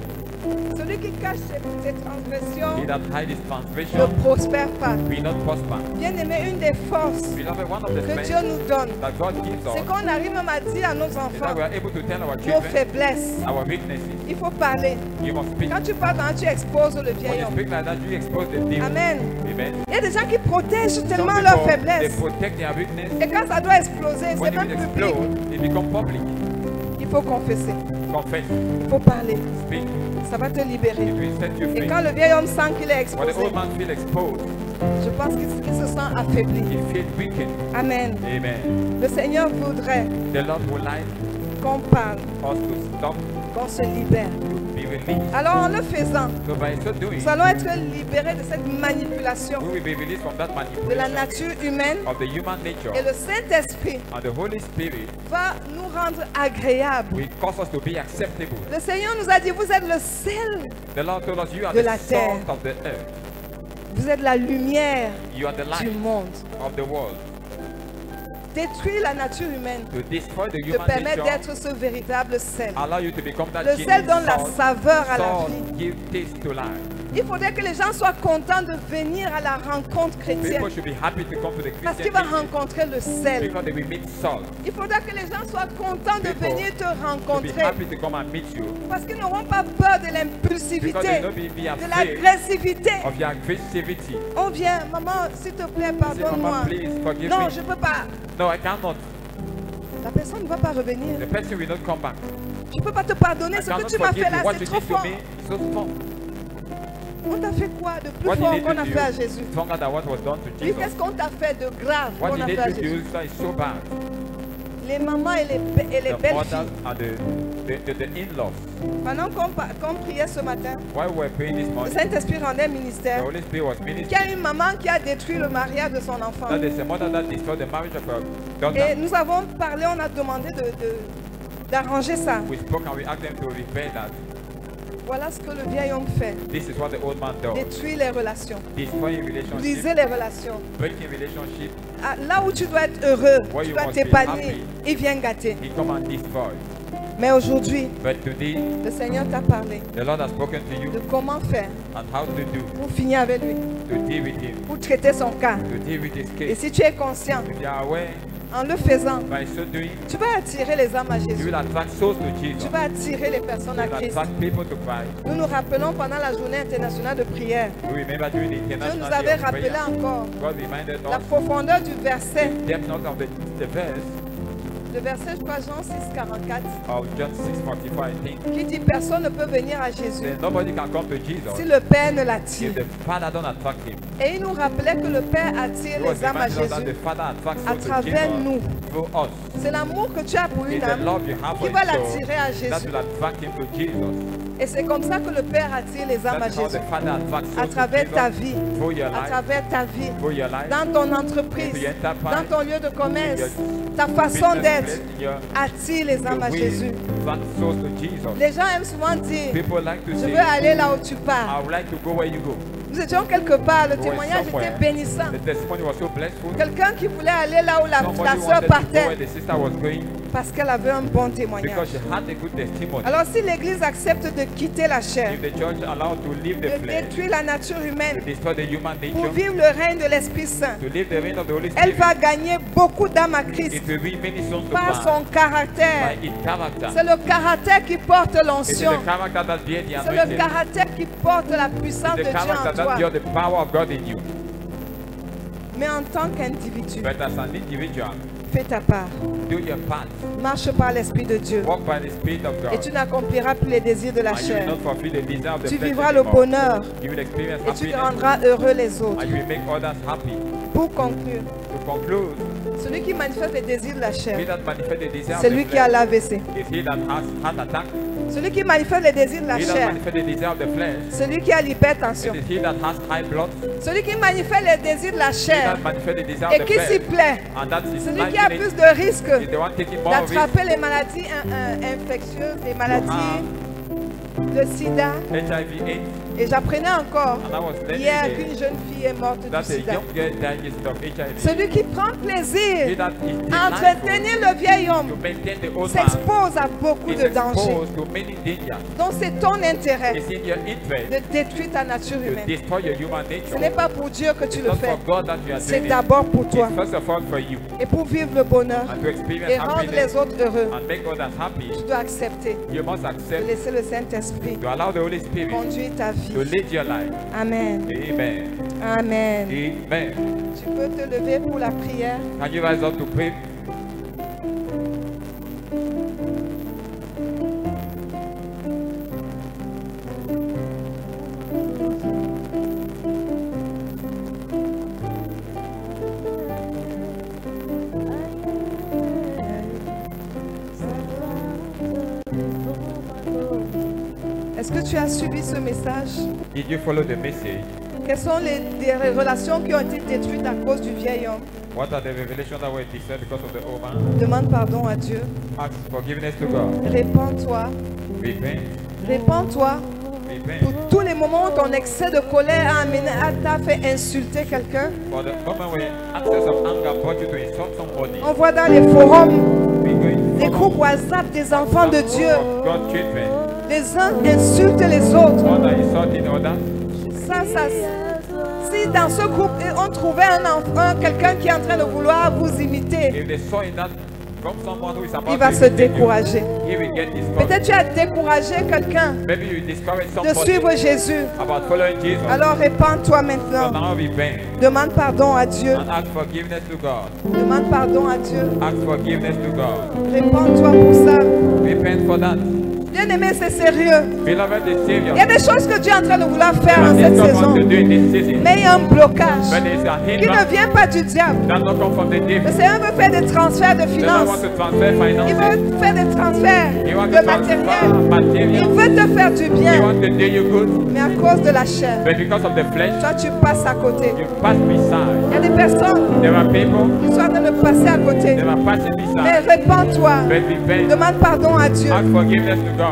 Celui qui cache ses transgressions He that hide his ne transgression prospère pas. will not prosper. Bien aimé, une des forces Beloved, one of the que strengths Dieu nous donne, that God gives c'est us qu'on arrive même à dire à nos is that enfants we are able to tell our nos children faiblesses. our weaknesses. Il faut parler. You must speak. Quand tu parles, tu exposes le When vieil you homme. speak like that, you expose the devil. Amen. Amen. Il y a des gens qui protègent Some tellement leurs people, they faiblesses. protect their weakness. Et quand ça doit exploser, When c'est it même public. explodes, it becomes public. Il faut confesser. Confess. Il faut parler. Speak. Ça va te It libérer. will set you Et free. quand le vieil homme sent qu'il est When the exposé, old man feels exposed, Je pense qu'il se sent affaibli. He feels weakened. Amen. Amen. Le Seigneur voudrait The Lord would like qu'on parle, us to stop, qu'on se libère. to be released. Alors en le faisant, So by so doing, nous allons être libérés de cette manipulation we will be released from that de la manipulation nature humaine of the human nature. et le Saint-Esprit And the Holy Spirit va nous rendre agréables. will cause us to be acceptable. Le Seigneur nous a dit, vous êtes le sel, The Lord told us, you are De the la terre. salt of the earth. vous êtes la lumière You are the du light monde. of the world. Détruire la nature humaine To destroy the te human permet nature, d'être ce véritable sel. allow you to become that Le sel genuine donne la salt. saveur à la Salt vie. give taste to life. Il faudrait que les gens soient contents de venir à la rencontre chrétienne People should be happy to come to the parce qu'ils Christian vont meeting rencontrer le sel. because they will meet salt. Il faudra que les gens soient contents de People venir te To be rencontrer happy to come and meet you parce qu'ils n'auront pas peur de because l'impulsivité, they will not be de afraid l'agressivité. of your aggressivity. On vient, maman, s'il te plaît, Say, pardonne-moi. Mama, please forgive Non, me. je ne peux pas. No, I cannot. La personne ne va pas revenir. The person will not come back. Je ne peux pas te pardonner. I Ce que cannot tu m'as forgive fait you. là, What c'est you trop did to fort. me is so strong. On t'a fait quoi de plus What fort he qu'on did a to fait à you Jésus? is stronger than what was done to Oui, Jesus. qu'est-ce qu'on t'a fait de grave What qu'on he a did fait à to Jésus? you is so bad. Les mamans et les The belles mothers filles. and the in-laws. Pendant qu'on priait ce matin, While we were praying this le morning, Saint-Esprit rendait the ministère. Holy Spirit was Il y ministering. a une maman qui a détruit le mariage de son enfant. That is a mother that destroyed the marriage of her Et daughter. nous avons parlé, on a demandé d'arranger ça. We spoke and we asked them to repair that. Voilà ce que le vieil homme fait. This is what the old man does. Détruire les relations. Destroying relationship, Briser les relations. breaking relationship. Ah, là où tu dois être heureux, Where tu you dois must be t'épanouir, happy. il vient gâter. He come and destroy. Mais aujourd'hui, But today, le Seigneur t'a parlé the Lord has spoken to you de comment faire and how to do pour finir avec lui, to deal with him, pour traiter son cas. to deal with his Et case. si tu es conscient, If you are aware, en le faisant, by so doing, tu vas attirer les âmes à you Jésus. will attract souls to Jesus. Tu vas attirer les personnes You à will Christ. attract people to Christ. Nous nous rappelons pendant la journée internationale de prière. We remember during the Dieu international nous day avait of rappelé prayer, encore God reminded la us profondeur du verset. the depth not of the verse Le verset, je crois, Jean 6, 44, of John 6:44, I think. qui dit personne ne peut venir à Jésus Then nobody can come to si Jesus le Père ne l'attire. if the Father don't attract him. Et il nous rappelait que le Père attire He was les âmes à reminding us that Jésus the Father attracts à souls to travers Jesus nous. through us. C'est l'amour que tu as pour une It's the âme love you have qui for va his soul l'attirer à that Jésus. will attract him to Jesus. Et c'est comme ça que le Père attire les âmes That à is how Jésus. the Father attracts À souls to travers ta Jesus vie, through your à life, travers ta vie, through your life, dans ton entreprise, into your enterprise, dans ton lieu de commerce, in ta façon business d'être place, in your attire les âmes à way, Jésus. attract souls to Jesus. Les gens aiment souvent dire, People like to je say, veux aller là où tu I pars. would like to go where you go. Nous étions quelque part, le We were témoignage était somewhere. bénissant. The testimony was so blessful. Quelqu'un qui voulait aller là où la Somebody soeur wanted to go where partait the sister was going parce qu'elle avait un bon because témoignage. she had a good testimony. Alors si l'Église accepte de quitter la chair, If the church allowed to leave the de flesh, détruire la nature to humaine destroy the human pour nature, vivre le règne de l'Esprit Saint, to live the reign of the Holy elle Spirit, va gagner beaucoup d'âmes à Christ it will bring many souls to par Christ son caractère. by its character. C'est le caractère qui porte It is l'onction. the character that bears the C'est le anointing. caractère qui porte la puissance It's de the Dieu character en that toi. bears the power of God in you. Mais en tant qu'individu, But as an individual, fais ta part. do your part. Marche par l'Esprit de Dieu. Walk by the Spirit of Et God. tu n'accompliras plus les désirs de la And you will chair. not fulfill the desire of the Tu flesh vivras le anymore. bonheur You will experience et tu happiness. rendras heureux les autres. And you will make others happy. Pour conclure, To conclude, celui qui manifeste les désirs de la he chair, that manifests the desire of c'est the lui qui a flesh l'AVC. is he that has heart attack. Celui qui manifeste les désirs de la He that chair, manifests the desire of the flesh, celui qui a l'hypertension. it is he that has high blood. Celui qui manifeste les désirs de la He chair that manifests the desire et of the qui s'y flesh, plaît, and that is celui qui a liking plus it, de risques is the one taking more risk. d'attraper les maladies infectieuses, les maladies de sida. HIV, AIDS, Et j'apprenais encore and I was learning hier here qu'une jeune fille est morte du that a sida. young girl died of HIV. Celui qui prend He plaisir that is à delightful entretenir le vieil to homme maintain the old man s'expose à beaucoup is de dangers. exposed to many dangers. Donc c'est ton intérêt It's in your interest de détruire ta nature to humaine. destroy your human Ce nature. n'est pas pour Dieu que tu It's le not fais. for God that you are C'est doing it. d'abord pour toi. It's first of all for you. Et pour vivre le bonheur And to experience et rendre happiness les autres heureux, and make others happy, tu dois accepter you must de accept laisser le Saint-Esprit to allow the Holy Spirit conduire ta to vie. lead your life. Amen. Amen. Amen. Amen. Tu peux te lever pour la prière. Can you rise up to pray? Est-ce que tu as suivi ce message? Did you follow the message? Quelles sont les relations qui ont été détruites à cause du vieil homme? What are the revelations that were destroyed because of the old man? Demande pardon à Dieu. Ask forgiveness to God. Répands-toi. Repent. Répands-toi pour Repent. tous les moments où ton excès de colère a amené à t'a fait insulter quelqu'un. For the moment where access of anger brought you to insult somebody. On voit dans les forums, We going les groupes WhatsApp des enfants de Dieu. God treatment. Les uns insultent les autres. One are insulting others. Si dans ce groupe on trouvait un enfant, quelqu'un qui est en train de vouloir vous imiter, If they saw in that from someone who is about il va to se imitate you, décourager. he will get discouraged. Peut-être tu as découragé quelqu'un Maybe you discourage de somebody suivre Jésus. about following Jesus. Alors répands-toi So maintenant. now repent Demande pardon à Dieu. and ask forgiveness to God. Demande pardon à Dieu. Ask forgiveness to God. Répands-toi pour ça. Repent for that. Bien-aimé, c'est sérieux. Beloved, the Savior. Il y a des choses que Dieu est en train de vouloir faire en What cette God saison. wants to do in this season. Mais il y a un blocage But it's a qui ne hindrance vient pas du diable. that not come from the Le devil. Seigneur veut faire des transferts de The Lord finances. wants to transfer Il finances. veut faire des transferts He wants de to transfer matériel. Il material. veut te faire du He bien. wants to do you good. Mais à cause de la chair, But because of the flesh, toi tu passes à côté. you pass beside. Il y a des personnes There are people qui sont en train de passer à côté. that are passing Mais beside. répands-toi. But repent. Demande pardon à Dieu. Ask forgiveness to God.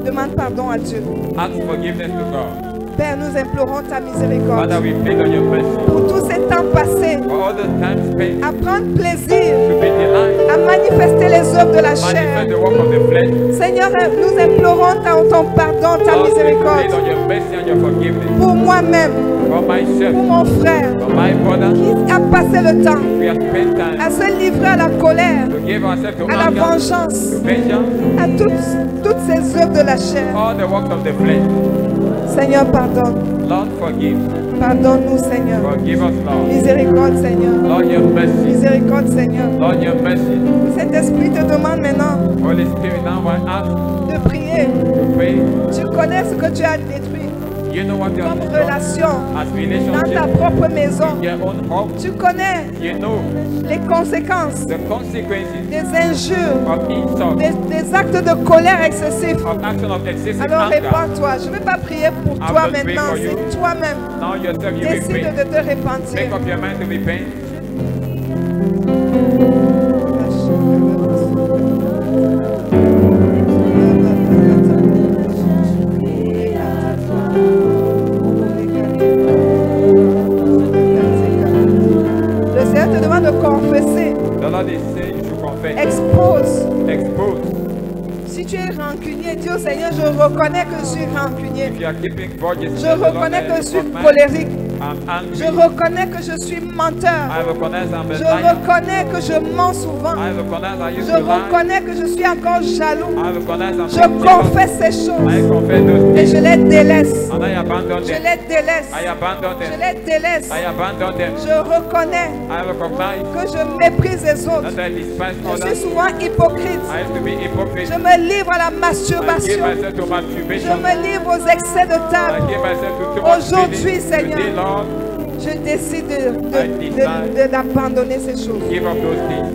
Demande pardon à Dieu. Ask forgiveness to God. Père, nous implorons ta miséricorde Father, we plead on your mercy. pour tous ces temps passés For all the time spent à prendre plaisir to be delighted, à manifester les œuvres de la manifest chair. the work of the flesh. Seigneur, nous implorons ton pardon, ta Lord, we plead miséricorde on your mercy and your forgiveness. pour moi-même, For myself, pour mon frère for my brother, qui a passé le temps we have spent time à se livrer à la colère, to give ourselves to à la anger, vengeance, to vengeance, à toutes ces œuvres de la chair. all the works of the flesh. Seigneur, pardonne. Lord, forgive. Pardonne-nous, Seigneur. Forgive us, Lord. Miséricorde, Seigneur. Lord, your mercy. Miséricorde, Seigneur. Lord, your mercy. Cet-esprit te demande maintenant Holy Spirit, now I ask de prier. to pray. Tu connais ce que tu as détruit You know what you have comme done relation as dans ta relationship propre maison. in your own home. Tu connais You know les conséquences the consequences des injures, of insult, des actes de colère excessifs. of action of excessive Alors anger. répands-toi. Je ne vais pas prier pour I toi will pray maintenant. for you. C'est toi-même. Now yourself, you will Décide pray. de te repentir. Make up your mind to repent. Le Seigneur te demande de confesser. The Lord is saying you should confess. Expose. Expose. Si tu es rancunier, dis au Seigneur, je reconnais que je suis rancunier. If you are keeping grudges, Je reconnais que je suis colérique. I'm angry. Je reconnais que je suis menteur. I recognize I'm a Je liar. reconnais que je mens souvent. I recognize I used Je to lie. reconnais que je suis encore jaloux. I recognize I'm Je jealous. confesse ces I choses confess those et things. je les délaisse. And I abandon Je them. les délaisse. I abandon Je them. les délaisse. I abandon them. Je reconnais I recognize que je méprise les autres. that I despise Je suis others. souvent hypocrite. I used to be hypocrite. Je me livre à la I give masturbation. myself to Je masturbation. me livre aux excès de I table. give myself to too much Aujourd'hui, feeling. Seigneur, Today, Lord, je décide d'abandonner ces choses. give up those things.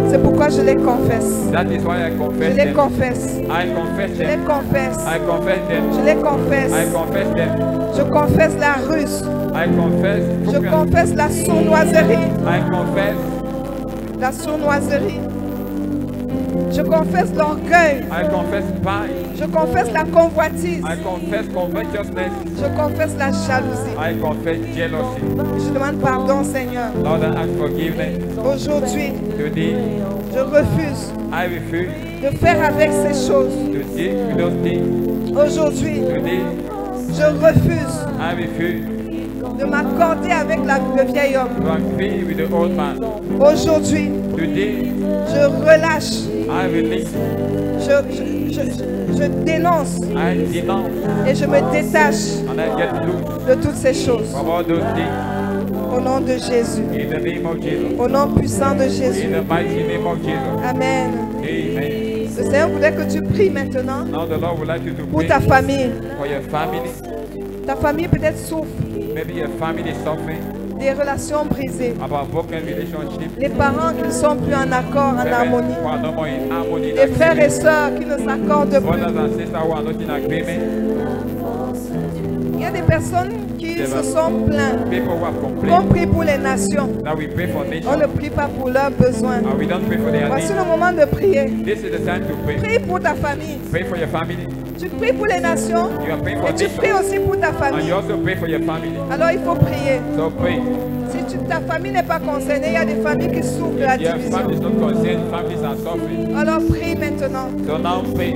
C'est pourquoi je les confesse. That is why I Je confess les them. confesse. I confess Je les them. confesse. I confess them. Je les confesse. I confess them. Je confesse la ruse. I confess. Je confesse la sournoiserie. I confess. La sournoiserie. Je confesse l'orgueil. I confess pride. Je confesse la convoitise. I confess covetousness. Je confesse la jalousie. I confess jealousy. Je demande pardon, Seigneur. Lord, I ask forgiveness. Aujourd'hui, Today, je refuse I refuse de faire avec ces choses. to deal with those things. Aujourd'hui, Today, je refuse I refuse de m'accorder avec le vieil homme. to agree with the old man. Aujourd'hui, Today, je relâche. I release. Je dénonce I denounce. et je me détache And I get loose de toutes ces choses. from all those things. Au nom de Jésus. In the name of Jesus. Au nom puissant de In Jésus. the mighty name of Jesus. Amen. Amen. Le Seigneur voudrait que tu pries maintenant Now the Lord would like you to pour pray ta famille. for your family. Ta famille peut-être souffre. Maybe your family is suffering. des relations brisées, about broken relationships, les parents qui ne sont plus en accord, en parents harmonie, who are no more in harmony, les frères et sœurs qui ne s'accordent brothers plus. and sisters who are not in agreement, Il y a des personnes qui se sont plaintes, people who have qu'on complained prie pour les nations. that we pray for On nations ne prie pas pour leurs besoins. and we don't pray for their Voici needs. le moment de prier. This is the time to pray. Prie pour ta famille. Pray for your family. Tu pries pour les nations You are praying for et tu pries nations aussi pour ta and famille. you also pray for your family. Alors il faut prier. So pray. Si ta famille n'est pas concernée, il y a des familles qui souffrent de la Your family is division. not concerned, families are suffering. Alors prie maintenant. So now pray.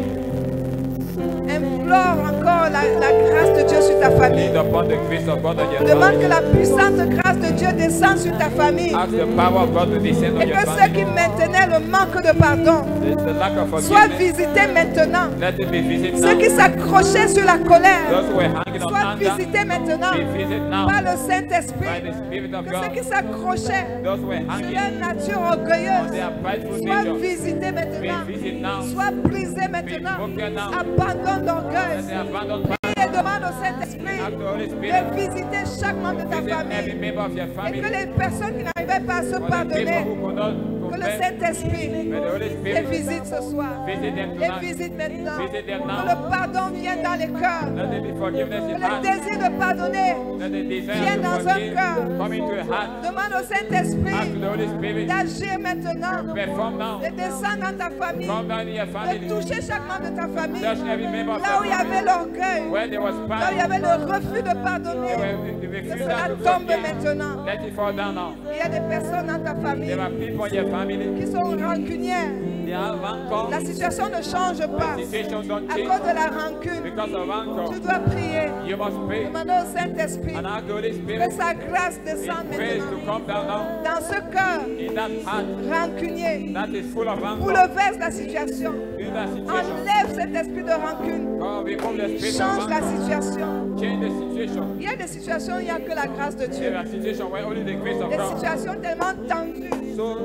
Implore encore la grâce de Dieu sur ta famille. Lean upon the grace of God on your Demande que family. la puissante grâce de Dieu descende sur ta famille. Ask the power of God to descend on Et your que ceux family. qui maintenaient le manque de pardon The lack of soient forgiveness, visités maintenant. let it be visited Ceux qui now. s'accrochaient sur la colère Those who are hanging on soient anger, visités maintenant be visited now par le by Saint-Esprit. the Spirit of Que ceux God. qui s'accrochaient Those who are sur hanging leur nature on orgueilleuse their prideful soient nature, visités be maintenant. visited now. Soient brisés maintenant. broken now. Abandonne l'orgueil. Let the abandoned Et pride demande au Saint-Esprit ask the Holy Spirit de visiter chaque membre de ta visit every famille. member of your Et family. que les personnes qui n'arrivaient pas à se For the people pardonner, who could not que le confess, Saint-Esprit may the Holy les Spirit visite ce soir. visit them Les tonight. visite maintenant. Visit them Que now. le pardon vienne dans les cœurs. Let there be forgiveness Que in le heart. désir de pardonner Let the desire vienne to dans un forgive cœur. come into a heart. Demande au Ask Saint-Esprit the Holy Spirit d'agir maintenant, perform now. de descendre dans ta famille, Come down in your de family. toucher chaque membre de ta famille. Touch every member of Là où your il y avait family. l'orgueil, Where there was là où il y pride, avait le refus de pardonner, the que refusal cela to tombe forgive, maintenant. let it fall down now. Il y a des personnes dans ta famille There are people in your family, qui sont rancunières. they have rancor. La situation ne change pas The situation don't à change cause de la rancune. because of rancor. Tu dois prier. You must pray Demande au Saint-Esprit and ask the Holy que Spirit sa grâce descende His grace to maintenant come down now dans ce cœur in that heart rancunier. that is full of rancor. Bouleverse la situation. In that situation, Enlève cet esprit de rancune. God remove the spirit of Change la rancor. situation. Change the situation. Il y a des situations où il n'y a que la grâce de Dieu. There are situations where only the grace of Des God. situations tellement tendues. So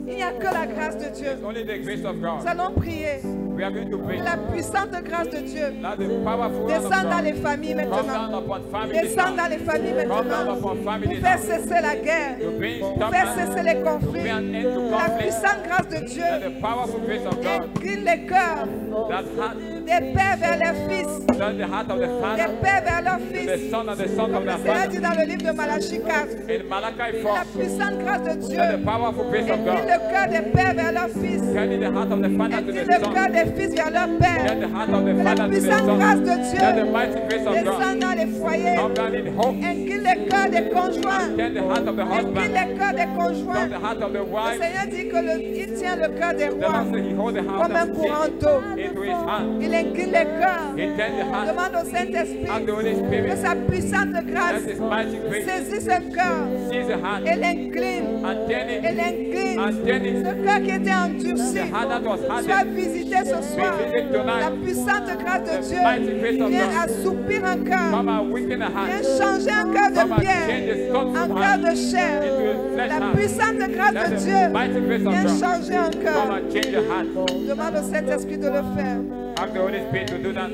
Il n'y a que la grâce de Dieu. it's only the grace of Nous God. allons prier. We are going to pray. Que la puissante grâce de Dieu Let the powerful hand of descende dans God les familles come down maintenant. upon families Descende dans now. les familles Come down maintenant. upon Pour families faire now. cesser la guerre. To bring Pour faire stop cesser les to conflits. bring an end to La conflict. puissante grâce de Dieu Let the powerful grace of God incline les cœurs that heart, des pères vers leurs fils, turn the heart of the des father, pères vers leurs the fils. son and the son of Comme the cela dit father. dans le livre de Malachie 4. In Malachi La 4, puissante grâce de Dieu let the powerful grace of incline God le cœur des pères vers leurs fils. turn the heart of the father to Incline the le son. cœur des fils vers leur père. Turn the heart of the Que la father to the puissante son. grâce de Let the Dieu mighty grace of God descende dans les foyers. come down in hope. Incline le cœur des conjoints. Turn the heart of the Incline husband. le cœur des Turn conjoints. the heart of the Le wife. Seigneur dit qu'il tient le cœur des The rois Lord said he hold the heart comme un of courant king d'eau. into his hand. Il incline les cœurs. He turned the heart. Demande au Saint-Esprit Ask the Holy que Spirit. sa puissante grâce Let his mighty grace saisisse ce cœur seize the heart et l'incline. and turn Et it l'incline. and turn it. Ce cœur qui était endurci The heart that was soit hardened. visité ce soir. Be visited tonight. La puissante grâce de The Dieu mighty grace of vient God. assoupir un cœur. Come and weaken the Vient heart. changer un cœur Come de and pierre change the stone en from cœur heart de chair. into a flesh La heart. puissante grâce Let de the Dieu mighty grace of vient God changer un come cœur. and change the heart. Demande au Saint-Esprit de le faire. Ask the Holy Spirit to do that.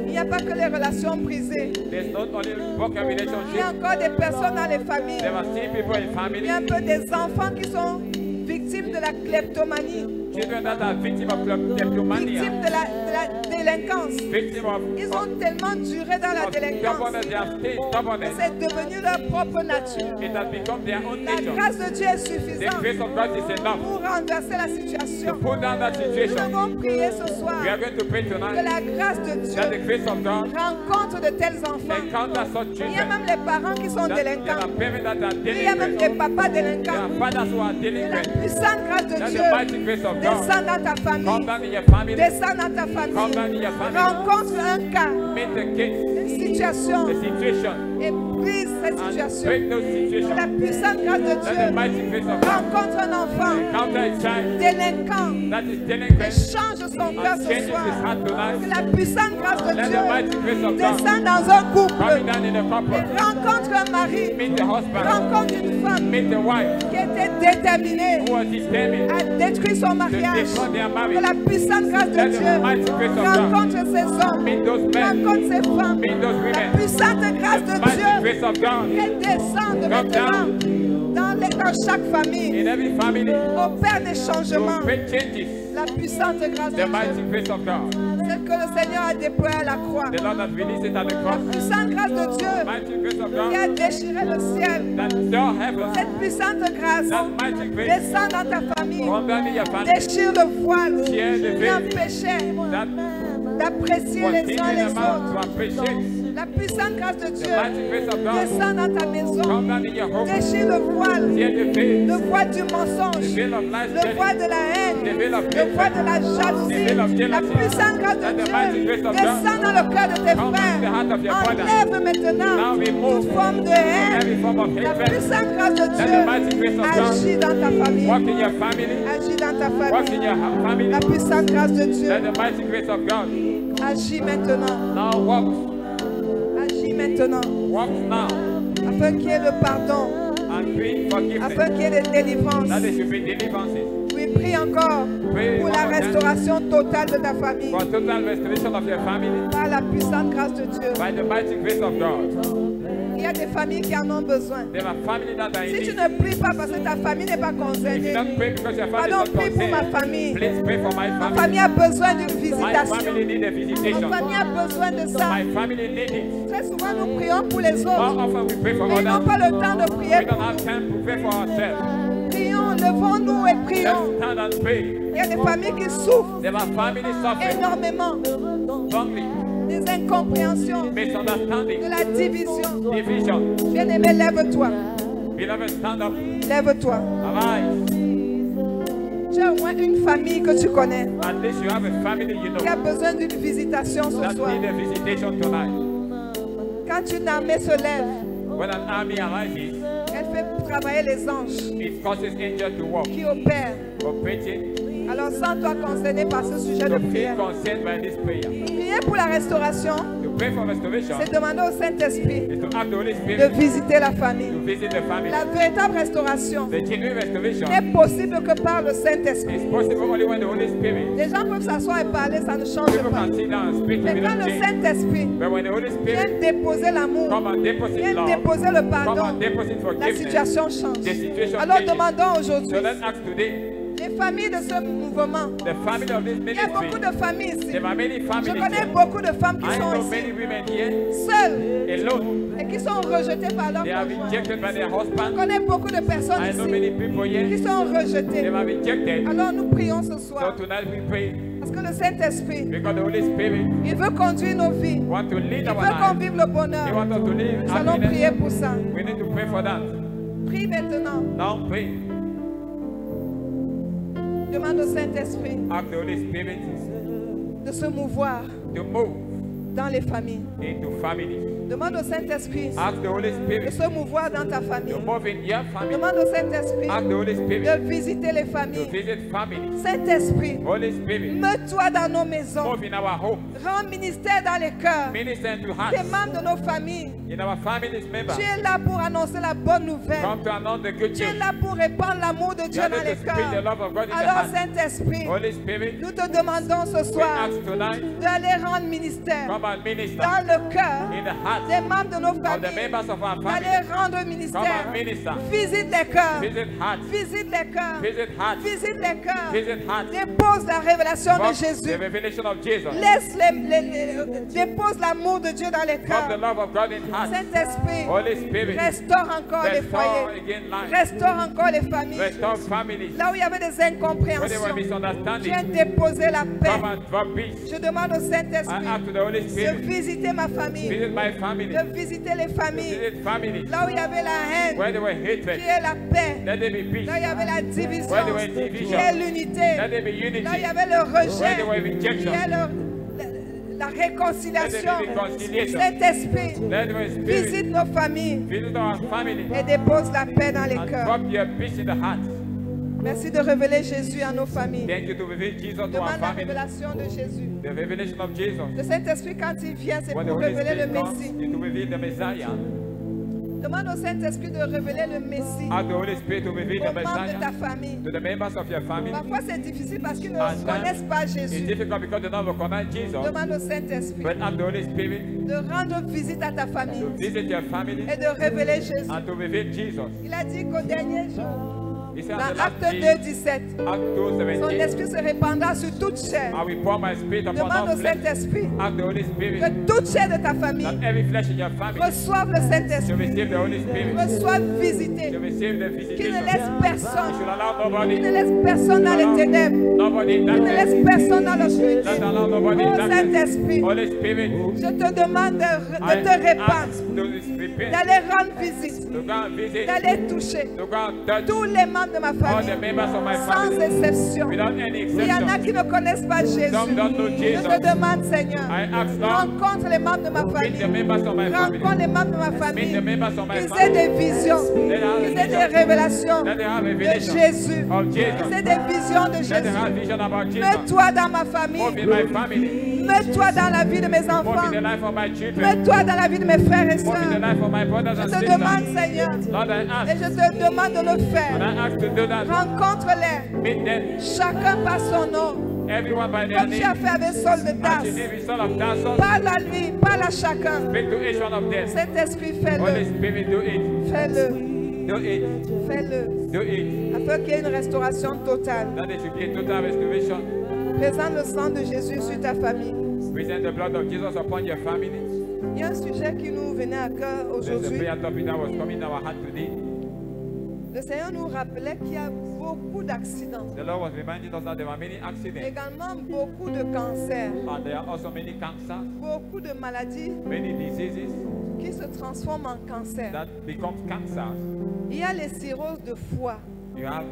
Il n'y a pas que les relations brisées. There's not only broken Il y relationship. a encore des personnes dans les familles. There are still people in Il family. y a un peu des enfants qui sont victimes de la kleptomanie, Children that are victims of kleptomania. victimes de la délinquance. Victims of Ils ont tellement duré dans la délinquance stubbornness. They have stayed que stubbornness. c'est devenu leur propre nature. It has become their own La nature. grâce de Dieu est The suffisante grace of God is enough pour renverser la to situation. put down that Nous situation. avons prié ce soir We are going to pray que tonight la grâce de that the Dieu grace of God rencontre de tels enfants. encounter such Il y a children. même les parents qui sont That there are délinquants. parents that are Il y a même delinquent. des papas There délinquants. are fathers who are Que la delinquent. puissante grâce de That Dieu the mighty grace of God descend dans ta come famille. down in your family. Descend dans ta Come famille. down in your family. Rencontre un cas, Meet the case, une situation the situation, et brise cette and situation. break those Que la situations. puissante grâce de Let the Dieu mighty grace of God rencontre un enfant encounter a child délinquant that is et delinquent change son cœur and ce changes his soir. heart Que tonight. la puissante grâce de Let Dieu the mighty grace of God descende dans un coming couple down in the et couple. rencontre un mari, Meet the husband. rencontre une femme Meet the wife qui était déterminée who was determined à détruire son to mariage. destroy their Que marriage. la puissante grâce de Let the Dieu mighty grace of God rencontre ces hommes, meet those men, rencontre ces femmes. meet those La women. puissante grâce The de mighty Dieu grace of God down Qu'elle descende Come maintenant dans chaque famille. in every family. Opère des changements. Great changes. La puissante grâce de The mighty Dieu. grace of God. Celle que le Seigneur a déployée à la croix. The Lord has released it at the La cross. puissante grâce de Dieu Mighty grace of qui a God déchiré le ciel. that door heaven. Cette puissante grâce That mighty grace. descend dans ta famille. Come down in your family. Déchire le voile Tear the qui veil. empêchait That d'apprécier was les hidden uns les amount to autres. appreciate. La puissante grâce de The Dieu mighty grace of God. descend dans ta maison. Come down in your home. Déchire le voile. Tear the veil. Le voile du The mensonge. veil of lies Le telling. voile de la haine. The veil of Le voile de la The veil of jalousie. La jealousy. puissante grâce de That the mighty Dieu grace of descend dans le cœur de tes Come frères. into the heart of your brother. Enlève maintenant Now remove toute forme de haine. every form of La hatred. puissante grâce de That the mighty grace Dieu of God agit dans ta famille. walk in your family. Agis dans ta Walk in famille. your family. La puissante grâce de Dieu That the mighty grace of God agit maintenant. now walks. Agis maintenant. Walks now Afin qu'il y ait le pardon. and bring forgiveness. Afin qu'il y ait des délivrances. That there should be deliverances. Oui, prie encore Pray pour one la more time. restauration totale de ta famille. For total restoration of your family Par la puissante grâce de Dieu. by the mighty grace of God. Il y a des familles qui en ont besoin. There are families that are in Si tu need. ne pries pas parce que ta famille n'est pas If you concernée, don't pray because your family pardon, is prie not pour ma concerned, famille. please pray for my Ma family. famille a besoin d'une My visitation. family need a Ma visitation. famille a besoin de ça. My family need it. Très souvent, nous prions pour les More autres. often we pray for Mais ils n'ont others. pas le temps de prier We pour don't have nous. time to pray for ourselves. Prions, levons-nous et prions. Let's stand and pray. Il y a des familles qui souffrent There are families suffering énormément. strongly, Des incompréhensions, misunderstanding, de la division. division. Bien-aimé, lève-toi. Beloved, stand up, Lève-toi. arise. Tu as au moins une famille que tu connais At least you have a family you qui a know besoin d'une visitation ce that soir. need a visitation tonight. Quand une armée se lève, When an army arises, elle fait travailler les anges it causes angels to walk, qui opèrent. operating, Alors, sens-toi concerné par ce sujet de to feel prière. concerned by this prayer. Prier pour la restauration, To pray for restoration c'est demander au Saint-Esprit is to ask the Holy de Spirit visiter la to famille. visit the family. La véritable restauration The genuine restoration n'est possible que par le Saint-Esprit. is possible only when the Holy Spirit. Les gens peuvent s'asseoir et parler, ça ne change People pas. can sit down and speak Mais to quand the le change. Saint-Esprit But when the Holy vient Spirit déposer l'amour, come and deposit vient love, déposer le come pardon, and deposit la forgiveness, situation change. the situation Alors changes. demandons aujourd'hui, So let's ask today, les familles de ce mouvement, the family of this il y a beaucoup ministry, de familles ici. there are many Je families connais here. beaucoup de femmes qui I sont know many ici, women here seules, alone. et qui sont rejetées par leur They are conjoint. rejected by their Je husband. connais beaucoup de personnes I know many ici people qui here, sont they rejetées. are rejected. Alors nous prions ce So soir, tonight we pray parce que le Saint-Esprit, because the Holy Spirit il veut conduire nos vies. wants to lead Il our veut qu'on lives. vive le He bonheur. wants us to live Nous allons prier happiness. pour ça. We need to pray for that. Prie maintenant. Now pray. Demande au Saint-Esprit Ask the Holy Spirit de se mouvoir to move dans les familles. into families. Demande au Saint-Esprit Ask the Holy de Spirit se mouvoir dans ta famille. to move in your family. Demande au Saint-Esprit Ask the Holy Spirit de visiter les to familles. visit families. Saint-Esprit, Holy Spirit, mets-toi dans nos maisons. move in our homes. Rends ministère dans les cœurs Minister into des hearts. membres de nos familles. In our families members. Tu es là pour annoncer la bonne nouvelle. Come to announce the good Tu es news. là pour répandre l'amour de You Dieu are dans there les to spread the cœurs. love of God in the Alors, heart. Saint-Esprit, Holy Spirit, nous te demandons ce we soir ask tonight, d'aller rendre ministère come and minister dans le cœur in the heart des membres de nos of the familles. members of our D'aller family. rendre Come ministère. and minister. Visite les cœurs. Visit hearts. Visite les cœurs. Visit hearts. Visite les cœurs. Visit hearts. Dépose la révélation de Walk the Jésus. revelation of Jesus. Laisse dépose l'amour de Dieu dans les Walk the cœurs. love of God in hearts. Saint-Esprit, Holy Spirit, restaure encore les restore foyers. again life. Restaure encore les familles. Restore families. Là où il y avait des Where there incompréhensions, were viens misunderstandings. déposer la Come paix. and drop peace. Je demande au I Saint-Esprit ask to the Holy de Spirit, visiter ma famille, visit my family. de visiter les familles. Visit families. Là où il y avait la haine, Where there were qui hatred. est la paix. Let there be peace. Là où il y avait la division, Where there was qui division. est l'unité. Let there be Là où il unity. y avait le Where rejet, there were qui rejection. est la réconciliation. Let there be reconciliation. Saint-Esprit, Let there be spirit. visite nos familles Visit our family. et dépose la paix dans les And cœurs. drop your peace in the heart. Merci de révéler Jésus à nos familles. Thank you to reveal Jesus to our Demande la family. révélation de Jésus. The revelation of Jesus. Le Saint-Esprit, quand il vient, c'est When the pour Holy révéler le Spirit comes, Messie. is to reveal the Messiah. Demande au Saint-Esprit de révéler le Messie Ask the Holy Spirit to reveal aux the membres de ta Messiah famille. to the members of your family. Parfois c'est difficile parce qu'ils ne At connaissent times, pas It's Jésus. difficult because they don't recognize Jesus. Demande au Saint-Esprit But ask the Holy Spirit de rendre visite à ta famille to visit your family et de révéler Jésus. and to reveal Jesus. Il a dit qu'au dernier jour, He said, dans on the last Acte day, 2, 17, Act son 2:17, esprit se répandra sur toute chair. I will pour my spirit upon Demande all au flesh. Saint-Esprit Ask the Holy Spirit que toute chair de ta famille that every flesh in your family reçoive le should Saint-Esprit, receive the Holy Spirit, reçoive should visiter, receive the qu'il visitation. ne laisse You personne, should allow qu'il nobody, ne laisse personne dans les ténèbres, nobody in qu'il ne laisse darkness. personne dans l'obscurité. Don't allow nobody in Oh darkness. Saint-Esprit, Holy Spirit, je te demande de I te répandre, ask to repent, d'aller rendre visite, to go and visit, d'aller toucher to go and touch tous les membres de ma all famille, the members of my sans family exception. without any Il y en a exception. qui ne connaissent pas Jésus. Some don't know Je Jesus. te demande, Seigneur, I ask Lord, rencontre les membres de ma meet the famille. members of my family, Rencontre les membres de ma meet famille. the members of my Qu'ils aient family, des visions, Let them have qu'ils aient des vision. révélations Let them have de revelation Jésus, of qu'ils Jesus. aient des visions de Let them Jésus. have vision about Jesus. Mets-toi dans ma Move famille. in my family. Mets-toi dans la vie de mes Move enfants. in the life of my children. Mets-toi dans la vie de mes frères et Move in the sœurs. life of my brothers Je and te sisters. demande, Seigneur, Lord, I et ask, je te demande de le and faire. I ask to do that. Rencontre-les, Meet them, chacun par son nom, everyone by their comme tu as name. fait avec Saul de As you Tarse. name is Son of Tarsus, Parle à lui, parle à chacun. speak to each one of them. Saint-Esprit, Holy fais-le, Spirit, do it. fais-le, Do it. fais-le, Do it. afin qu'il y ait une restauration totale. That there should be a total restoration. Présente le sang de Jésus sur ta famille. Present the blood of Jesus upon your family. Il y a un sujet qui nous venait à cœur There's a aujourd'hui. prayer topic that was coming in our heart today. Le Seigneur nous rappelait qu'il y a beaucoup d'accidents, The Lord was reminding us that there were many accidents également beaucoup de cancers, and there are also many cancers, beaucoup de maladies many diseases qui se transforment en cancer. that become cancers. Il y a les cirrhoses de foie. You have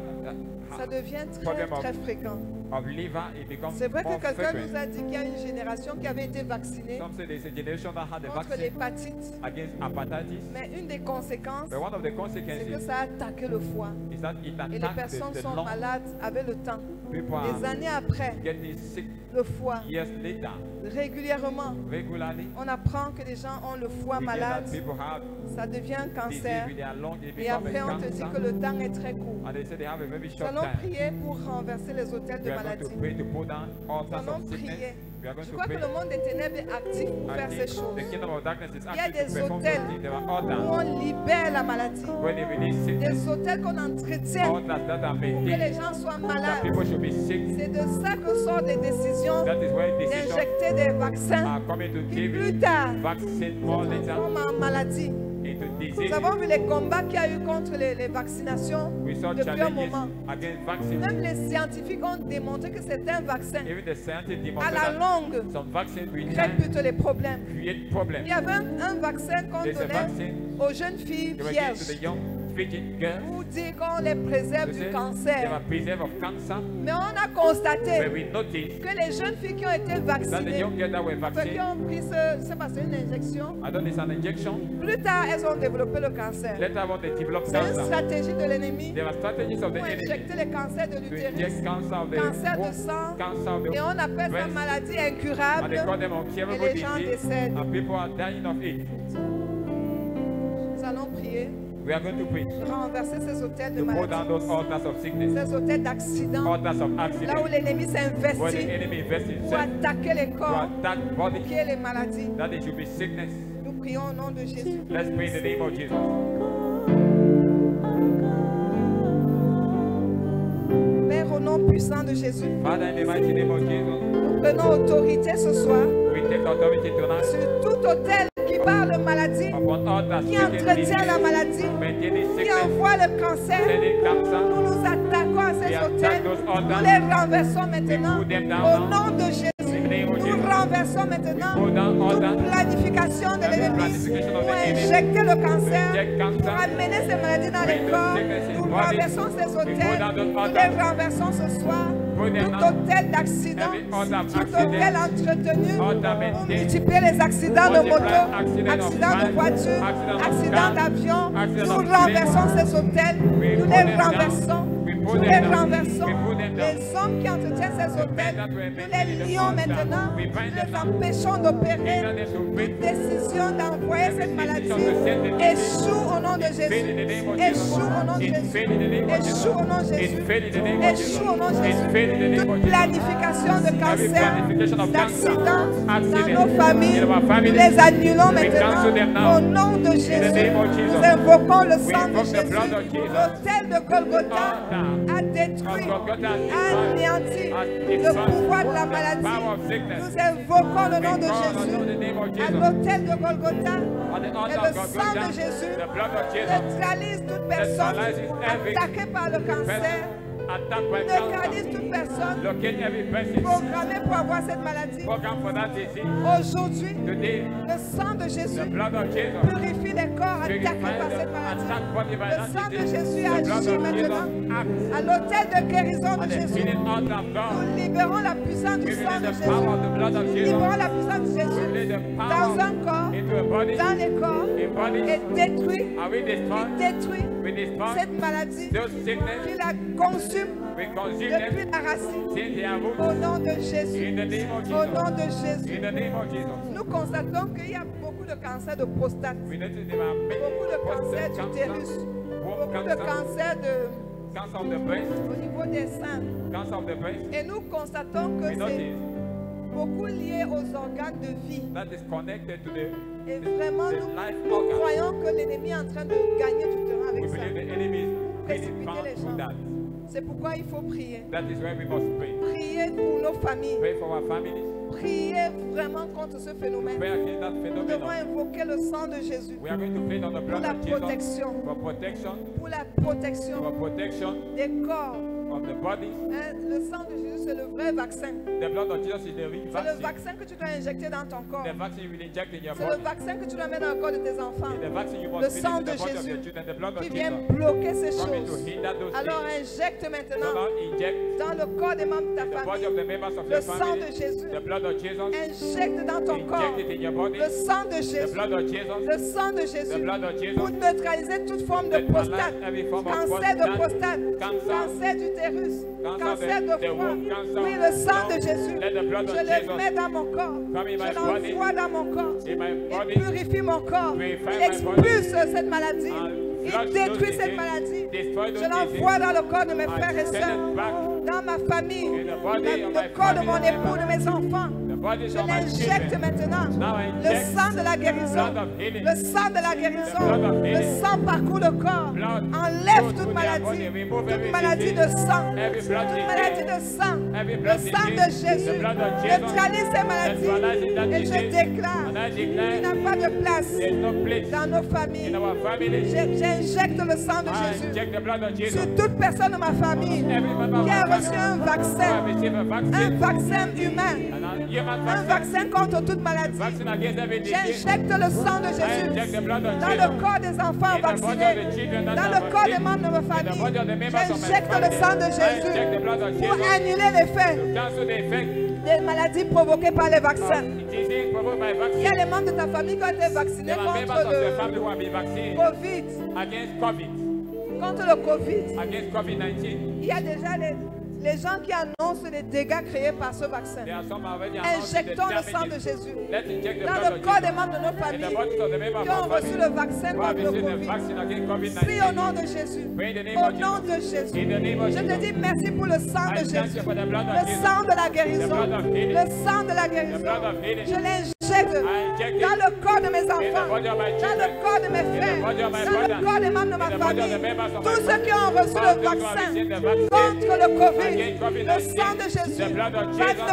Ça devient très, problem très fréquent. of liver, it becomes C'est vrai que more quelqu'un nous frequent. a dit qu'il y a une génération qui avait été vaccinée Some say there's a generation that had the contre vaccine l'hépatite. against hepatitis, Mais une des conséquences, but one of the c'est que consequences ça a attaqué le foie. is that it Et les attacks personnes the sont lung. malades avec le temps. People Des are années après, getting sick le foie, years later, régulièrement, regularly. on apprend que les gens ont le foie We get malade. that people have Ça devient un disease cancer. with their lung, it Et becomes après, a on te dit cancer. que le temps est très court. And they say they have a very Nous short allons time. prier pour renverser les hôtels We de are going to maladie. pray to pull down all Nous sorts allons of sickness. prier. We are going Je to crois que pray. le monde des ténèbres est actif pour I faire ces think choses. the kingdom of darkness is Il y a active to des perform hôtels those things. There are où altars on libère la maladie. when they release sickness, Des hôtels qu'on entretient altars that are pour que les maintained, gens soient that malades. people should be sick. C'est de ça que sortent des décisions That is why decisions d'injecter des vaccins are coming to qui give plus you tard vaccine more later transforment en maladie. into Nous disease. avons vu les combats qu'il y a eu contre les vaccinations We saw depuis un challenges moment. against vaccines. Même les scientifiques ont démontré que c'est un vaccin. Even the scientists À demonstrate la that longue, some vaccines will crée plutôt les problèmes. create Il problems. y avait un vaccin qu'on There's a donnait vaccine aux jeunes filles they were given to the vierges young virgin girls. pour dire qu'on les préserve They du said they cancer. were preserved of cancer. Mais on a But constaté we noticed que les jeunes filles qui ont été that the vaccinées, young girls that were qui vaccinated, ont pris c'est parce que c'est une injection, I don't know, it's an injection. plus tard elles ont développé le cancer. Later on, they developed C'est une cancer. stratégie de l'ennemi There are strategies of the pour enemy injecter les cancers de to l'utérus, inject cancer of the cancer de womb, sang, cancer of the et on appelle ça breast, maladie and incurable, they call them et uncurable les gens disease, décèdent. and people are dying of it. Nous allons prier, We are going to pray renverser ces hôtels de to pull down maladie, those altars of sickness, ces hôtels d'accidents, altars of là où accident, l'ennemi s'est where the investi enemy invests pour himself attaquer les to corps, attack body, qu'il y ait les maladies. that there should be sickness. Nous prions au nom de Jésus. Let's pray in the name of Jesus. Père, au nom puissant de Jésus, Father, in the mighty name of Jesus, nous prenons autorité ce soir we take authority tonight sur tout hôtel qui parle maladie, upon altars qui speaking entretient la disease, maladie, maintaining qui sickness, envoie le cancer. sending cancer. Nous nous attaquons à ces We attack hôtels. those Nous altars. les renversons maintenant. We put them down Au now. nom de Jésus, In the name of nous Jesus. renversons maintenant Pull down toute altars. planification de Every l'ennemi planification of pour the enemy. injecter le cancer, Inject cancer. pour amener ces maladies dans les Bring the corps. sickness in Nous body. renversons ces We hôtels. pull down those Nous altars. les renversons ce soir. Put them Tout down. hôtel d'accident, Every altar of tout accident. hôtel entretenu Altar pour maintained. multiplier les accidents de Multiply moto, accident of accidents de van, voiture, accident of accidents car, d'avion. accident Nous of train. renversons ces hôtels, We nous pull les them down. renversons We pour pull nous les them down. renversons. We pull them down. Les hommes qui entretiennent ces hôtels, nous les lions maintenant, nous les empêchons d'opérer. Toute décision d'envoyer cette maladie échoue au nom de Jésus. Échoue au nom de Jésus. Échoue au nom de Jésus. Échoue au nom de Jésus. Toute planification de cancer, d'accident dans nos familles, nous les annulons maintenant au nom de Jésus. Nous invoquons le sang de Jésus. L'autel de Golgotha a détruit, a anéanti le pouvoir de la maladie. Nous invoquons le nom de Jésus. À l'autel de Golgotha et le sang de Jésus neutralise toute personne attaquée par le cancer. Neutralise toute personne programmée pour avoir cette maladie. Aujourd'hui, le sang de Jésus purifie les corps attaqués par cette maladie. Le sang de Jésus agit maintenant à l'autel de guérison de Jésus. Nous libérons la puissance du sang de Jésus. Nous libérons la puissance de Jésus dans un corps, dans les corps, et détruit cette maladie qui la consume depuis la racine. Au nom de Jésus. Au nom de Jésus. Nous constatons qu'il y a beaucoup de cancers de prostate, beaucoup de cancers d'utérus, beaucoup de cancers au niveau des seins. Et nous constatons que c'est beaucoup lié aux organes de vie. Et vraiment, nous croyons que l'ennemi est en train de gagner du terrain avec ça. Précipiter les gens. C'est pourquoi il faut prier. Prier pour nos familles. Prier vraiment contre ce phénomène. Nous devons invoquer le sang de Jésus pour la protection. Pour la protection des corps. Le sang de Jésus, c'est le vrai vaccin. C'est le vaccin que tu dois injecter dans ton corps. C'est le vaccin que tu dois mettre dans le corps de tes enfants. Le sang de Jésus qui vient bloquer ces choses. Alors injecte maintenant dans le corps des membres de ta famille le sang de Jésus. Injecte dans ton corps le sang de Jésus. Le sang de Jésus pour neutraliser toute forme de prostate, cancer de prostate, cancer d'utérus, cancer de foie. Oui, le sang de Jésus, je le mets dans mon corps. Je l'envoie dans mon corps. Il purifie mon corps. Il expulse cette maladie. Il détruit cette maladie. Je l'envoie dans le corps de mes frères et sœurs, dans ma famille, dans le corps de mon époux, de mes enfants. Je l'injecte maintenant. Le sang de la guérison. Le sang de la guérison. Le sang parcourt le corps. Enlève toute maladie. Toute maladie de sang. Toute maladie de sang. Le sang de Jésus. Neutralise ces maladies. Et je déclare qu'il n'a pas de place dans nos familles. J'injecte le sang de Jésus sur toute personne de ma famille qui a reçu un vaccin humain. Un vaccin contre toute maladie. J'injecte le sang de Jésus dans le corps des enfants vaccinés, dans le corps des membres de ma famille. J'injecte le sang de Jésus pour annuler l'effet des maladies provoquées par les vaccins. Il y a les membres de ta famille qui ont été vaccinés contre le Covid. Contre le Covid. Il y a déjà les gens qui annoncent les dégâts créés par ce vaccin. Injectons le sang de Jésus dans le corps des membres de nos familles qui ont reçu le vaccin contre le Covid. Prie au nom de Jésus. Au nom de Jésus. Je te dis merci pour le sang de Jésus. Le sang de la guérison. Le sang de la guérison. Je l'injecte dans le corps de mes enfants, dans le corps de mes frères, dans le corps des membres de ma famille. Tous ceux qui ont reçu le vaccin contre le Covid. Le sang de Jésus va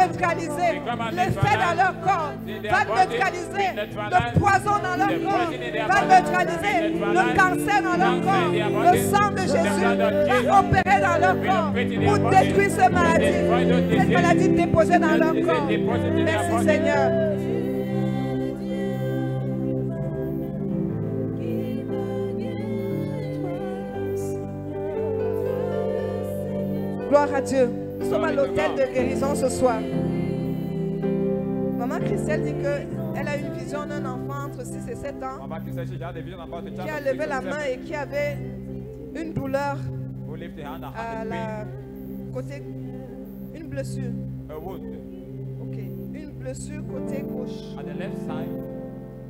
neutraliser l'effet dans leur corps, va neutraliser le poison dans leur corps, va neutraliser le cancer dans leur corps. Le sang de Jésus va opérer dans leur corps pour détruire cette maladie déposée dans leur corps. Merci Seigneur. Gloire à Dieu. Nous sommes à l'hôtel de guérison ce soir. Maman Christelle dit qu'elle a une vision d'un enfant entre 6 et 7 ans qui a levé la main et qui avait une douleur Who lift the hand and à have a la côté, une blessure. pain, a wound Ok, une blessure côté gauche. at the left side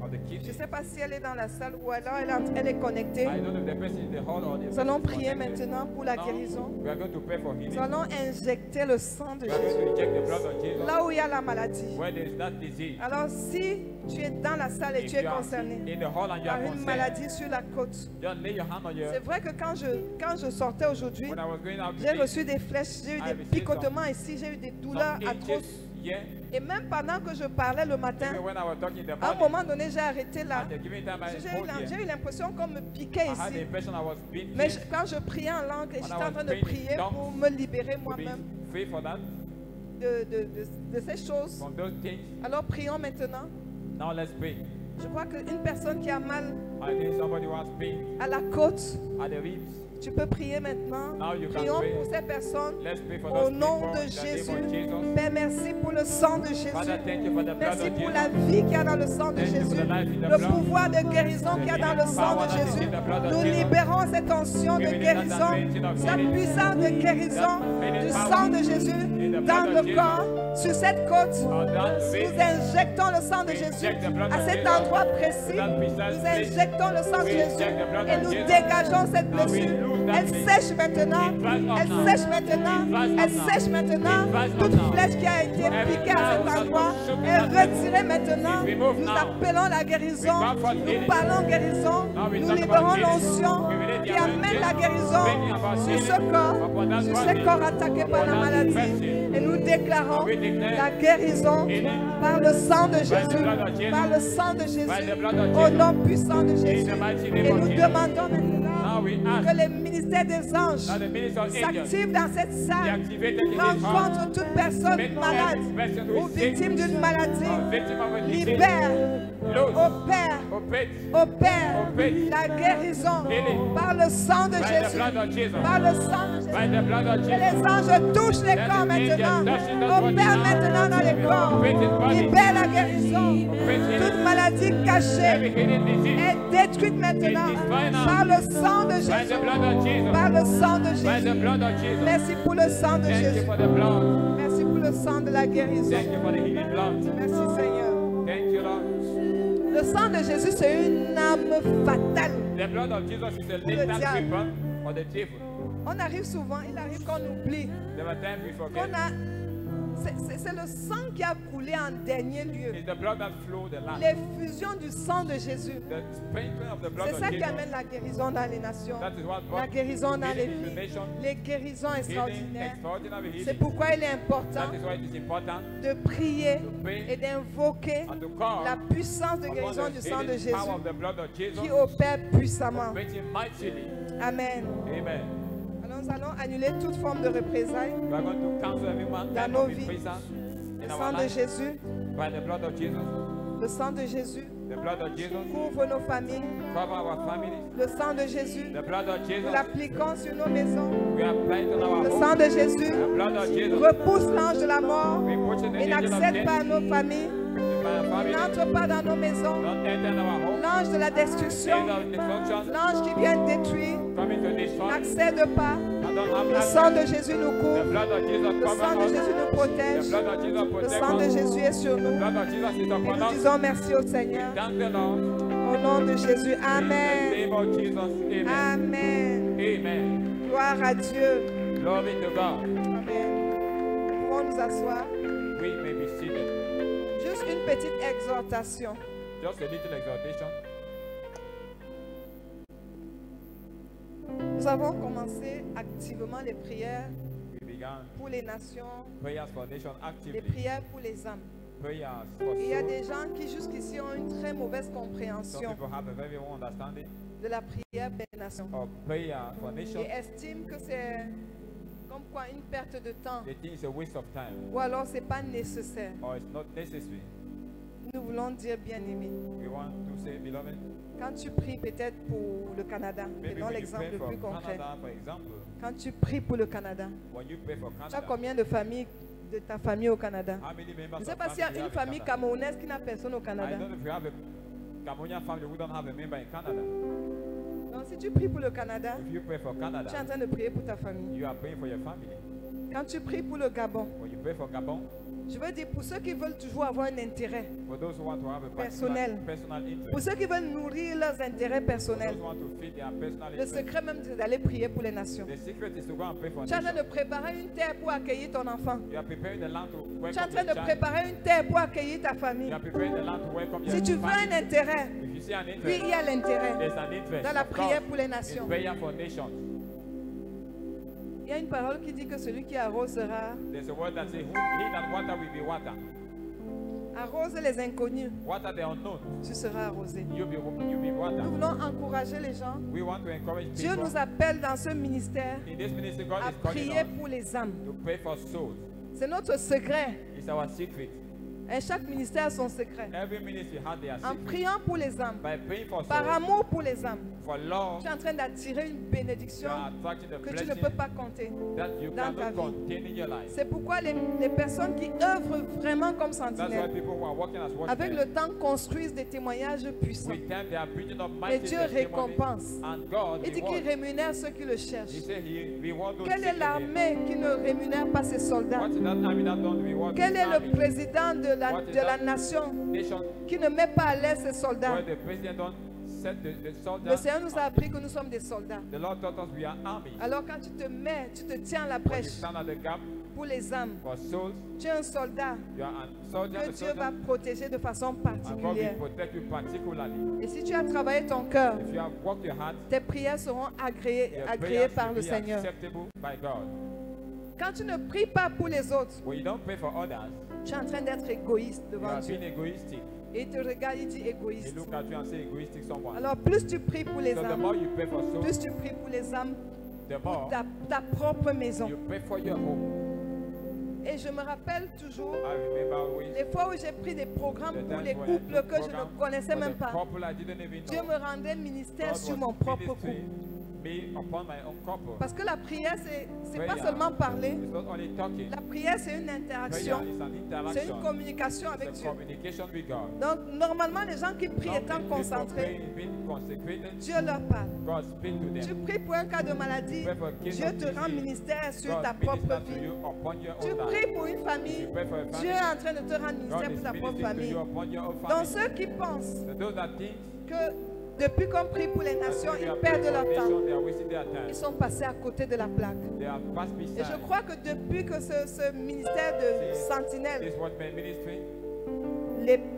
of the Je ne kidney. sais pas si elle est dans la salle ou alors elle est connectée. I don't know if the person in the hall or the Nous person allons is prier connected. maintenant pour la Now, guérison. we are going to pray for healing. Nous allons injecter le sang de We are going to Jésus inject the blood of Jesus là où il y a la maladie. where there is that disease. Alors si tu es dans la salle et If tu es you are concerné in the hall and you par are une concerned, maladie sur la côte, just lay your hand on your. c'est vrai que quand je sortais aujourd'hui, When I was going out j'ai today, reçu des flèches, j'ai eu I des received picotements ici, j'ai eu des douleurs some atroces. inches here. Et même pendant que je parlais le matin, Even when I was talking in the à un morning, moment donné, j'ai arrêté là. at the given time I J'ai eu hold la- here, j'ai eu l'impression qu'on me piquait I had the ici. impression I was being Mais pierced. quand je priais en langue, et When j'étais I en was train de praying in prier tongues, pour me libérer to be moi-même free for that, de ces choses. from those things. Alors prions maintenant. Now let's pray. Je crois qu'une personne qui a mal I think somebody who has pain à la côte, at the ribs. tu peux prier maintenant. Now you can Prions pray. pour ces personnes. Let's pray for Au those nom people de in the name Jésus. of Jesus. Père, merci pour le sang de Jésus. Father, thank you for the blood Merci of pour Jesus. la vie qu'il y a dans le sang de Thank you for Jésus. the life in the Le blood. pouvoir de guérison qu'il y a dans le sang de Jésus. Nous libérons cette onction de guérison, cette puissance de guérison du sang de Jésus dans le corps, sur cette côte. Nous injectons le sang de Jésus à cet endroit précis. Nous injectons le sang de Jésus et nous dégageons cette blessure. Elle sèche maintenant. Elle sèche maintenant. Elle sèche maintenant. Toute flèche qui a été piquée à cet endroit est retirée maintenant. Nous appelons la guérison. Nous parlons guérison. Nous libérons l'onction qui amène la guérison sur ce corps attaqué par la maladie. Et nous déclarons la guérison par le sang de Jésus. Par le sang de Jésus. Au nom puissant de Jésus. Et nous demandons maintenant Now we que ask les ministères des anges that the minister of angels s'activent dans cette be salle, activated in this house. rencontre toute personne Make malade every person who ou is sick victime d'une maladie, or victim of a disease, libère, loose, opère, oppressed, la guérison Healing. par le sang de by the Jésus. blood of Jesus, Par le sang de Jésus. by the blood of Que les Jesus. anges touchent les Let corps the angels maintenant. touch in those bodies Opère now. maintenant dans les corps. Operate in bodies. Libère la guérison. Operate healing. Toute maladie Every cachée hidden disease, est détruite maintenant It is final. par le sang de by the Jésus. blood of Jesus, Par le sang de by Jésus. the blood of Jesus. Merci pour le sang de Thank you Jésus. for the blood. Merci pour le sang de la guérison. Thank you for the healing blood. Merci Seigneur. Thank you, Lord. Le sang de Jésus, c'est une arme fatale. The blood of Jesus is a le lethal diable. weapon for the devil. On arrive souvent, il arrive qu'on oublie There were times we qu'on forget. a. C'est le sang qui a coulé en dernier lieu. It's the blood that flowed the last. L'effusion du sang de Jésus. The sprinkling of the blood C'est of ça qui Jesus. amène la guérison dans les nations. That is what La brought guérison dans les healing in the vies. nation. Les guérisons Healing, extraordinaires. extraordinary C'est healing. pourquoi il est important That is why it is important de prier to pray et d'invoquer and to call la puissance de upon guérison the du sang de healing Jésus power of the blood of Jesus, qui opère puissamment. operating mightily. Amen. Amen. Alors nous allons annuler toute forme de représailles. We are going to cancel every man Dans kind nos of vies. reprisal Le in sang our de life Jésus, by the blood of Jesus. le sang de Jésus The blood of Jesus couvre nos familles. cover our families. Le sang de Jésus, The blood of nous Jesus l'appliquons sur nos maisons. we apply it on our Le home. sang de Jésus The blood of Jesus repousse l'ange de la mort. we put in the Il angel of n'accède death pas à nos familles. by our Il family. n'entre pas dans nos maisons. Don't enter in our home. L'ange de la destruction, Angel of destruction l'ange qui vient détruire, coming to destroy. n'accède pas. I don't have Le access. sang de Jésus nous The couvre. blood of Jesus Le sang covers de us. Jésus nous The protège. blood of Jesus Le protects sang de us. Jésus est sur The nous. blood of Jesus is Et upon nous us. disons merci au Seigneur. Thank the Lord. Au nom de Jésus. In the Amen. name of Jesus. Amen. Amen. Amen. Gloire à Dieu. Glory to God. Amen. Nous pouvons nous asseoir. We may be seated. Juste une petite exhortation. Just a little exhortation. Nous avons commencé activement les prières We began pour les nations, prayers for nation les actively. prières pour les âmes. Prayers for Et il y a souls. des gens qui jusqu'ici ont une très mauvaise Some compréhension people have a very wrong understanding de la prière des nations of prayer for nation. et estiment que c'est comme quoi une perte de temps They think it's a waste of time ou alors c'est pas nécessaire. or it's not necessary. Nous voulons dire bien-aimé. We want to say, beloved, Quand tu pries peut-être pour le Canada, maybe prenons when you l'exemple pray le for plus concret. Canada, for example, Quand tu pries pour le Canada, when you pray for tu as Canada, combien de familles de ta famille au Canada? how many members Je ne sais of pas s'il y a family you une have in famille Canada? camerounaise qui n'a personne au I Canada. don't know if you have a Cameroonian family who don't have a member in Canada. Donc si tu pries pour le Canada, If you pray for tu es en Canada, train de prier pour ta famille. you are praying for your family. Quand tu pries pour le Gabon, When you pray for Gabon, je veux dire pour ceux qui veulent toujours avoir un intérêt, for those who want to have a Personnel. personal pour interest, ceux qui veulent nourrir leurs intérêts for personnels, those who want to feed their personal le interest, secret même c'est d'aller prier pour les nations. the secret is to go and pray for Tu es en train de nations. préparer une terre pour accueillir ton enfant. You are preparing the land to Tu es en welcome train your de child. préparer une terre pour accueillir ta famille. You are preparing the land to welcome your Si tu veux un family. intérêt, If you see an oui, interest, il y a l'intérêt there's an interest. dans la Of prière course, pour les in nations. prayer for nations. Il y a une parole qui dit que celui qui arrosera, There's a word that says, he that water will be water. arrose les inconnus, Water the unknown. tu seras arrosé. You'll be water. Nous voulons encourager les gens. We want to encourage Dieu people. nous appelle dans ce ministère In this ministry, God à is calling prier us pour les âmes. to pray for souls. C'est notre secret. It's our secret. Et chaque ministère a son secret. Every ministry has their En secret. priant pour les âmes, By praying for par souls, amour pour les âmes, for love, tu es en train d'attirer une you bénédiction are attracting the que tu ne blessing peux pas compter. that you dans ta cannot vie. contain in your life. C'est pourquoi les personnes qui œuvrent vraiment comme That's why sentinelles, people who are working as avec watchmen, le temps, construisent des témoignages puissants. with time they are bringing up Et mighty Dieu testimonies. récompense. And God Il dit qu'il rewards. rémunère ceux qui le cherchent. He said he rewards those Quelle est seeking him. l'armée qui ne rémunère pas ses soldats? What is that army that don't reward Quel his est army? le président de What is la that nation nation qui ne met pas à l'aise ses soldats? where the president don't set the Le soldiers? Seigneur nous a appris que nous sommes des soldats. The Lord taught us we are army. Alors quand tu te mets, tu te tiens à la When you brèche stand at the gap pour les âmes. for souls, Tu es un soldat you are a soldier, que a Dieu va soldier, protéger de façon and God particulière. will protect you particularly. Et si tu as travaillé ton cœur, If you have worked your heart, tes prières seront agréées your agréées prayers par will le be Seigneur. acceptable by God. Quand tu ne pries pas pour les autres, When you don't pray for others, tu es en train d'être égoïste you devant are Dieu. being egoistic. Et il te regarde, il dit He égoïste. look at you and say egoistic someone. Alors plus tu pries pour les So the âmes, more you pray for souls, plus tu pries pour les âmes, the pour more ta propre maison. you pray for your home. Et je me rappelle toujours I remember always les fois où j'ai pris des programmes the pour times les when I couples took que je program ne connaissais for même the pas. couple I didn't even Dieu know. me rendait ministère God sur was mon propre ministering couple. me upon my own couple. Parce que la prière, c'est pas Prayer seulement parler. It's not only talking. La prière, c'est une Prayer interaction. is an C'est interaction. une communication avec It's a Dieu. communication with God. Donc, normalement, les gens qui prient étant People concentrés, praying, being consecrated, Dieu leur parle. God speak to Tu them. prie pour un cas de maladie, Pray for a case Dieu of te rend disease. ministère sur God ta propre minister to vie. you upon your Tu own life. pries pour une famille, You pray for a family. Dieu est en train de te rendre God ministère is pour ta propre ministering to famille. you upon your own Donc, family. ceux qui pensent So those that think que depuis qu'on prie pour les nations, they ils are perdent praying leur for temps, nations, they are wasting their time. ils sont passés à côté de la plaque. They are passed Et beside. je crois que depuis que ce ministère de sentinelle, This watchman ministry,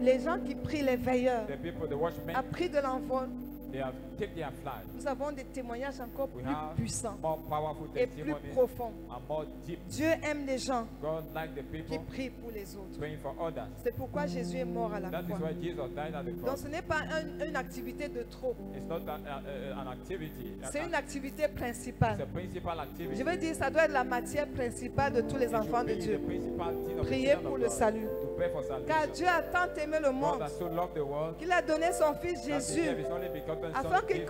les gens qui prient, les veilleurs, the people, the watchmen, a pris de l'envol. they have taken their flight. Nous avons des témoignages encore We plus have puissants more powerful et plus testimonies profonds. and more deep. Dieu aime les gens God like the qui people prient pour les autres. praying for others. C'est pourquoi Jésus est mort à la That is croix. why Jesus died at the Donc cross. ce n'est pas une activité de trop, It's not an activity. c'est une activité It's principale. a principal activity. Je veux dire, ça doit être la matière principale de tous les It enfants should de be Dieu. the principal thing of the Prier children pour of le God, salut. to pray for Car salvation. Dieu a tant aimé le God monde has so loved the world qu'il a donné son Fils that he Jésus gave his only begotten Son, afin Jesus,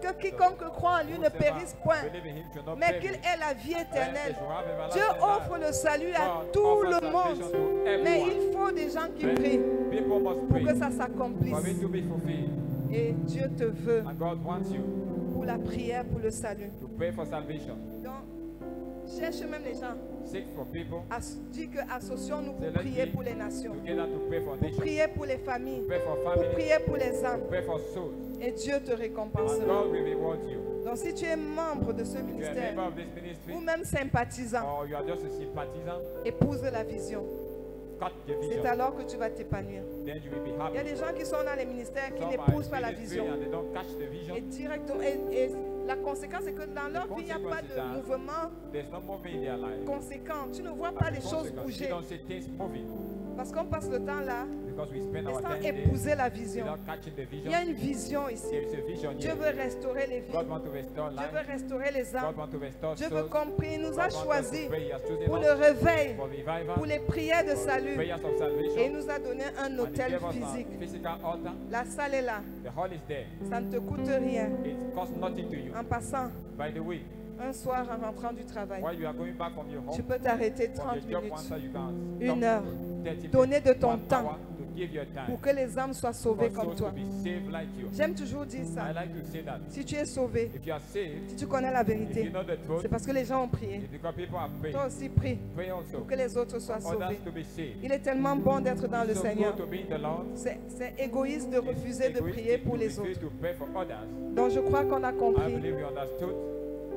que quiconque croit en lui ne périsse point, believe in him should not mais qu'il perish, ait la vie but éternelle. they should have Dieu everlasting offre life. le salut à God tout offers le salvation monde, to mais everyone. il faut des gens qui Then prient people must pour pray que ça for s'accomplisse. it to be fulfilled. Et Dieu te veut And God wants you pour la prière, pour le salut. to pray for salvation. Donc, cherche même les gens. Seek for people Dis que associons-nous pour Say, let's prier be pour les nations, together to pray for pour nations, prier pour les familles, pray for pour family, prier pour les âmes. pray for souls. Et Dieu te And récompensera. God will reward you. Donc, si tu es membre de ce If you are a ministère member of this ministry, ou même sympathisant, or you are just a sympathisant, épouse la vision. cut the C'est vision. alors que tu vas t'épanouir. Then you will be Il y a happy. des gens qui sont dans les ministères qui Some are n'épousent in pas la ministry vision. and they don't catch the vision. Et directement, et la conséquence, c'est que dans leur vie, il n'y a pas consequence is de that mouvement There's no movement in their life. conséquent. Tu ne vois pas As a les choses consequence, bouger. you don't see things moving Parce qu'on passe le temps là, because we spend our sans time there épouser la vision. without catching the Il vision. y a une vision ici. There is a vision Dieu here. veut restaurer les vies. God wants to restore Dieu life. veut restaurer les God âmes. wants to restore Dieu souls. veut compris. Il nous a God wants us choisis to pray. He has chosen pour us le réveil, for revival, pour les prières de for salut. prayers of Et il salvation. nous a donné un And he hôtel gave us physique. a physical altar. La salle est là. The hall is there. Ça ne te coûte rien. It costs nothing to you. En passant, By the way, un soir en rentrant du travail, while you are going back from your tu home, peux t'arrêter from 30 your job minutes, once you can une stop heure, 30 minutes, donner de ton 1 temps hour to give your time pour que les âmes soient sauvées for comme souls toi. to be saved like you. J'aime toujours dire I ça. like to say that. Si tu es sauvé, If you are saved, si tu connais la if you vérité, know the truth, c'est parce que les gens ont prié. it's because people have prayed. Toi aussi, prie Pray also pour que les autres soient for others sauvés. to be saved. Il est tellement bon d'être dans le So Seigneur. good to be in the Lord. C'est égoïste de refuser de Egoistic prier pour to les refuse autres. to pray for others. Donc je crois qu'on a I compris. believe you understood.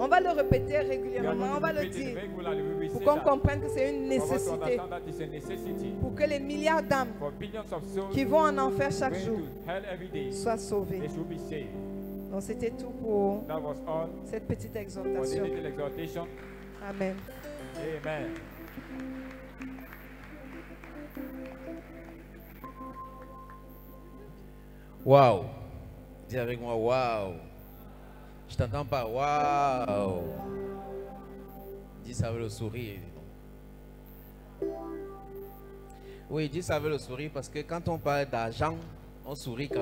On va le répéter We are régulièrement, on going va to le repeat it dire regularly. We will pour say qu'on that. comprenne que c'est une For us to nécessité understand that it's a necessity. pour que les milliards d'âmes For billions of souls qui vont en enfer chaque going jour to hell every day, soient sauvés. they should be saved. Donc c'était tout pour That was all cette petite for the exhortation. little exhortation. Amen. Amen. Waouh. Dis avec moi, waouh. Je t'entends pas, waouh. Dis ça avec le sourire. Oui, dis ça avec le sourire parce que quand on parle d'argent, on sourit quand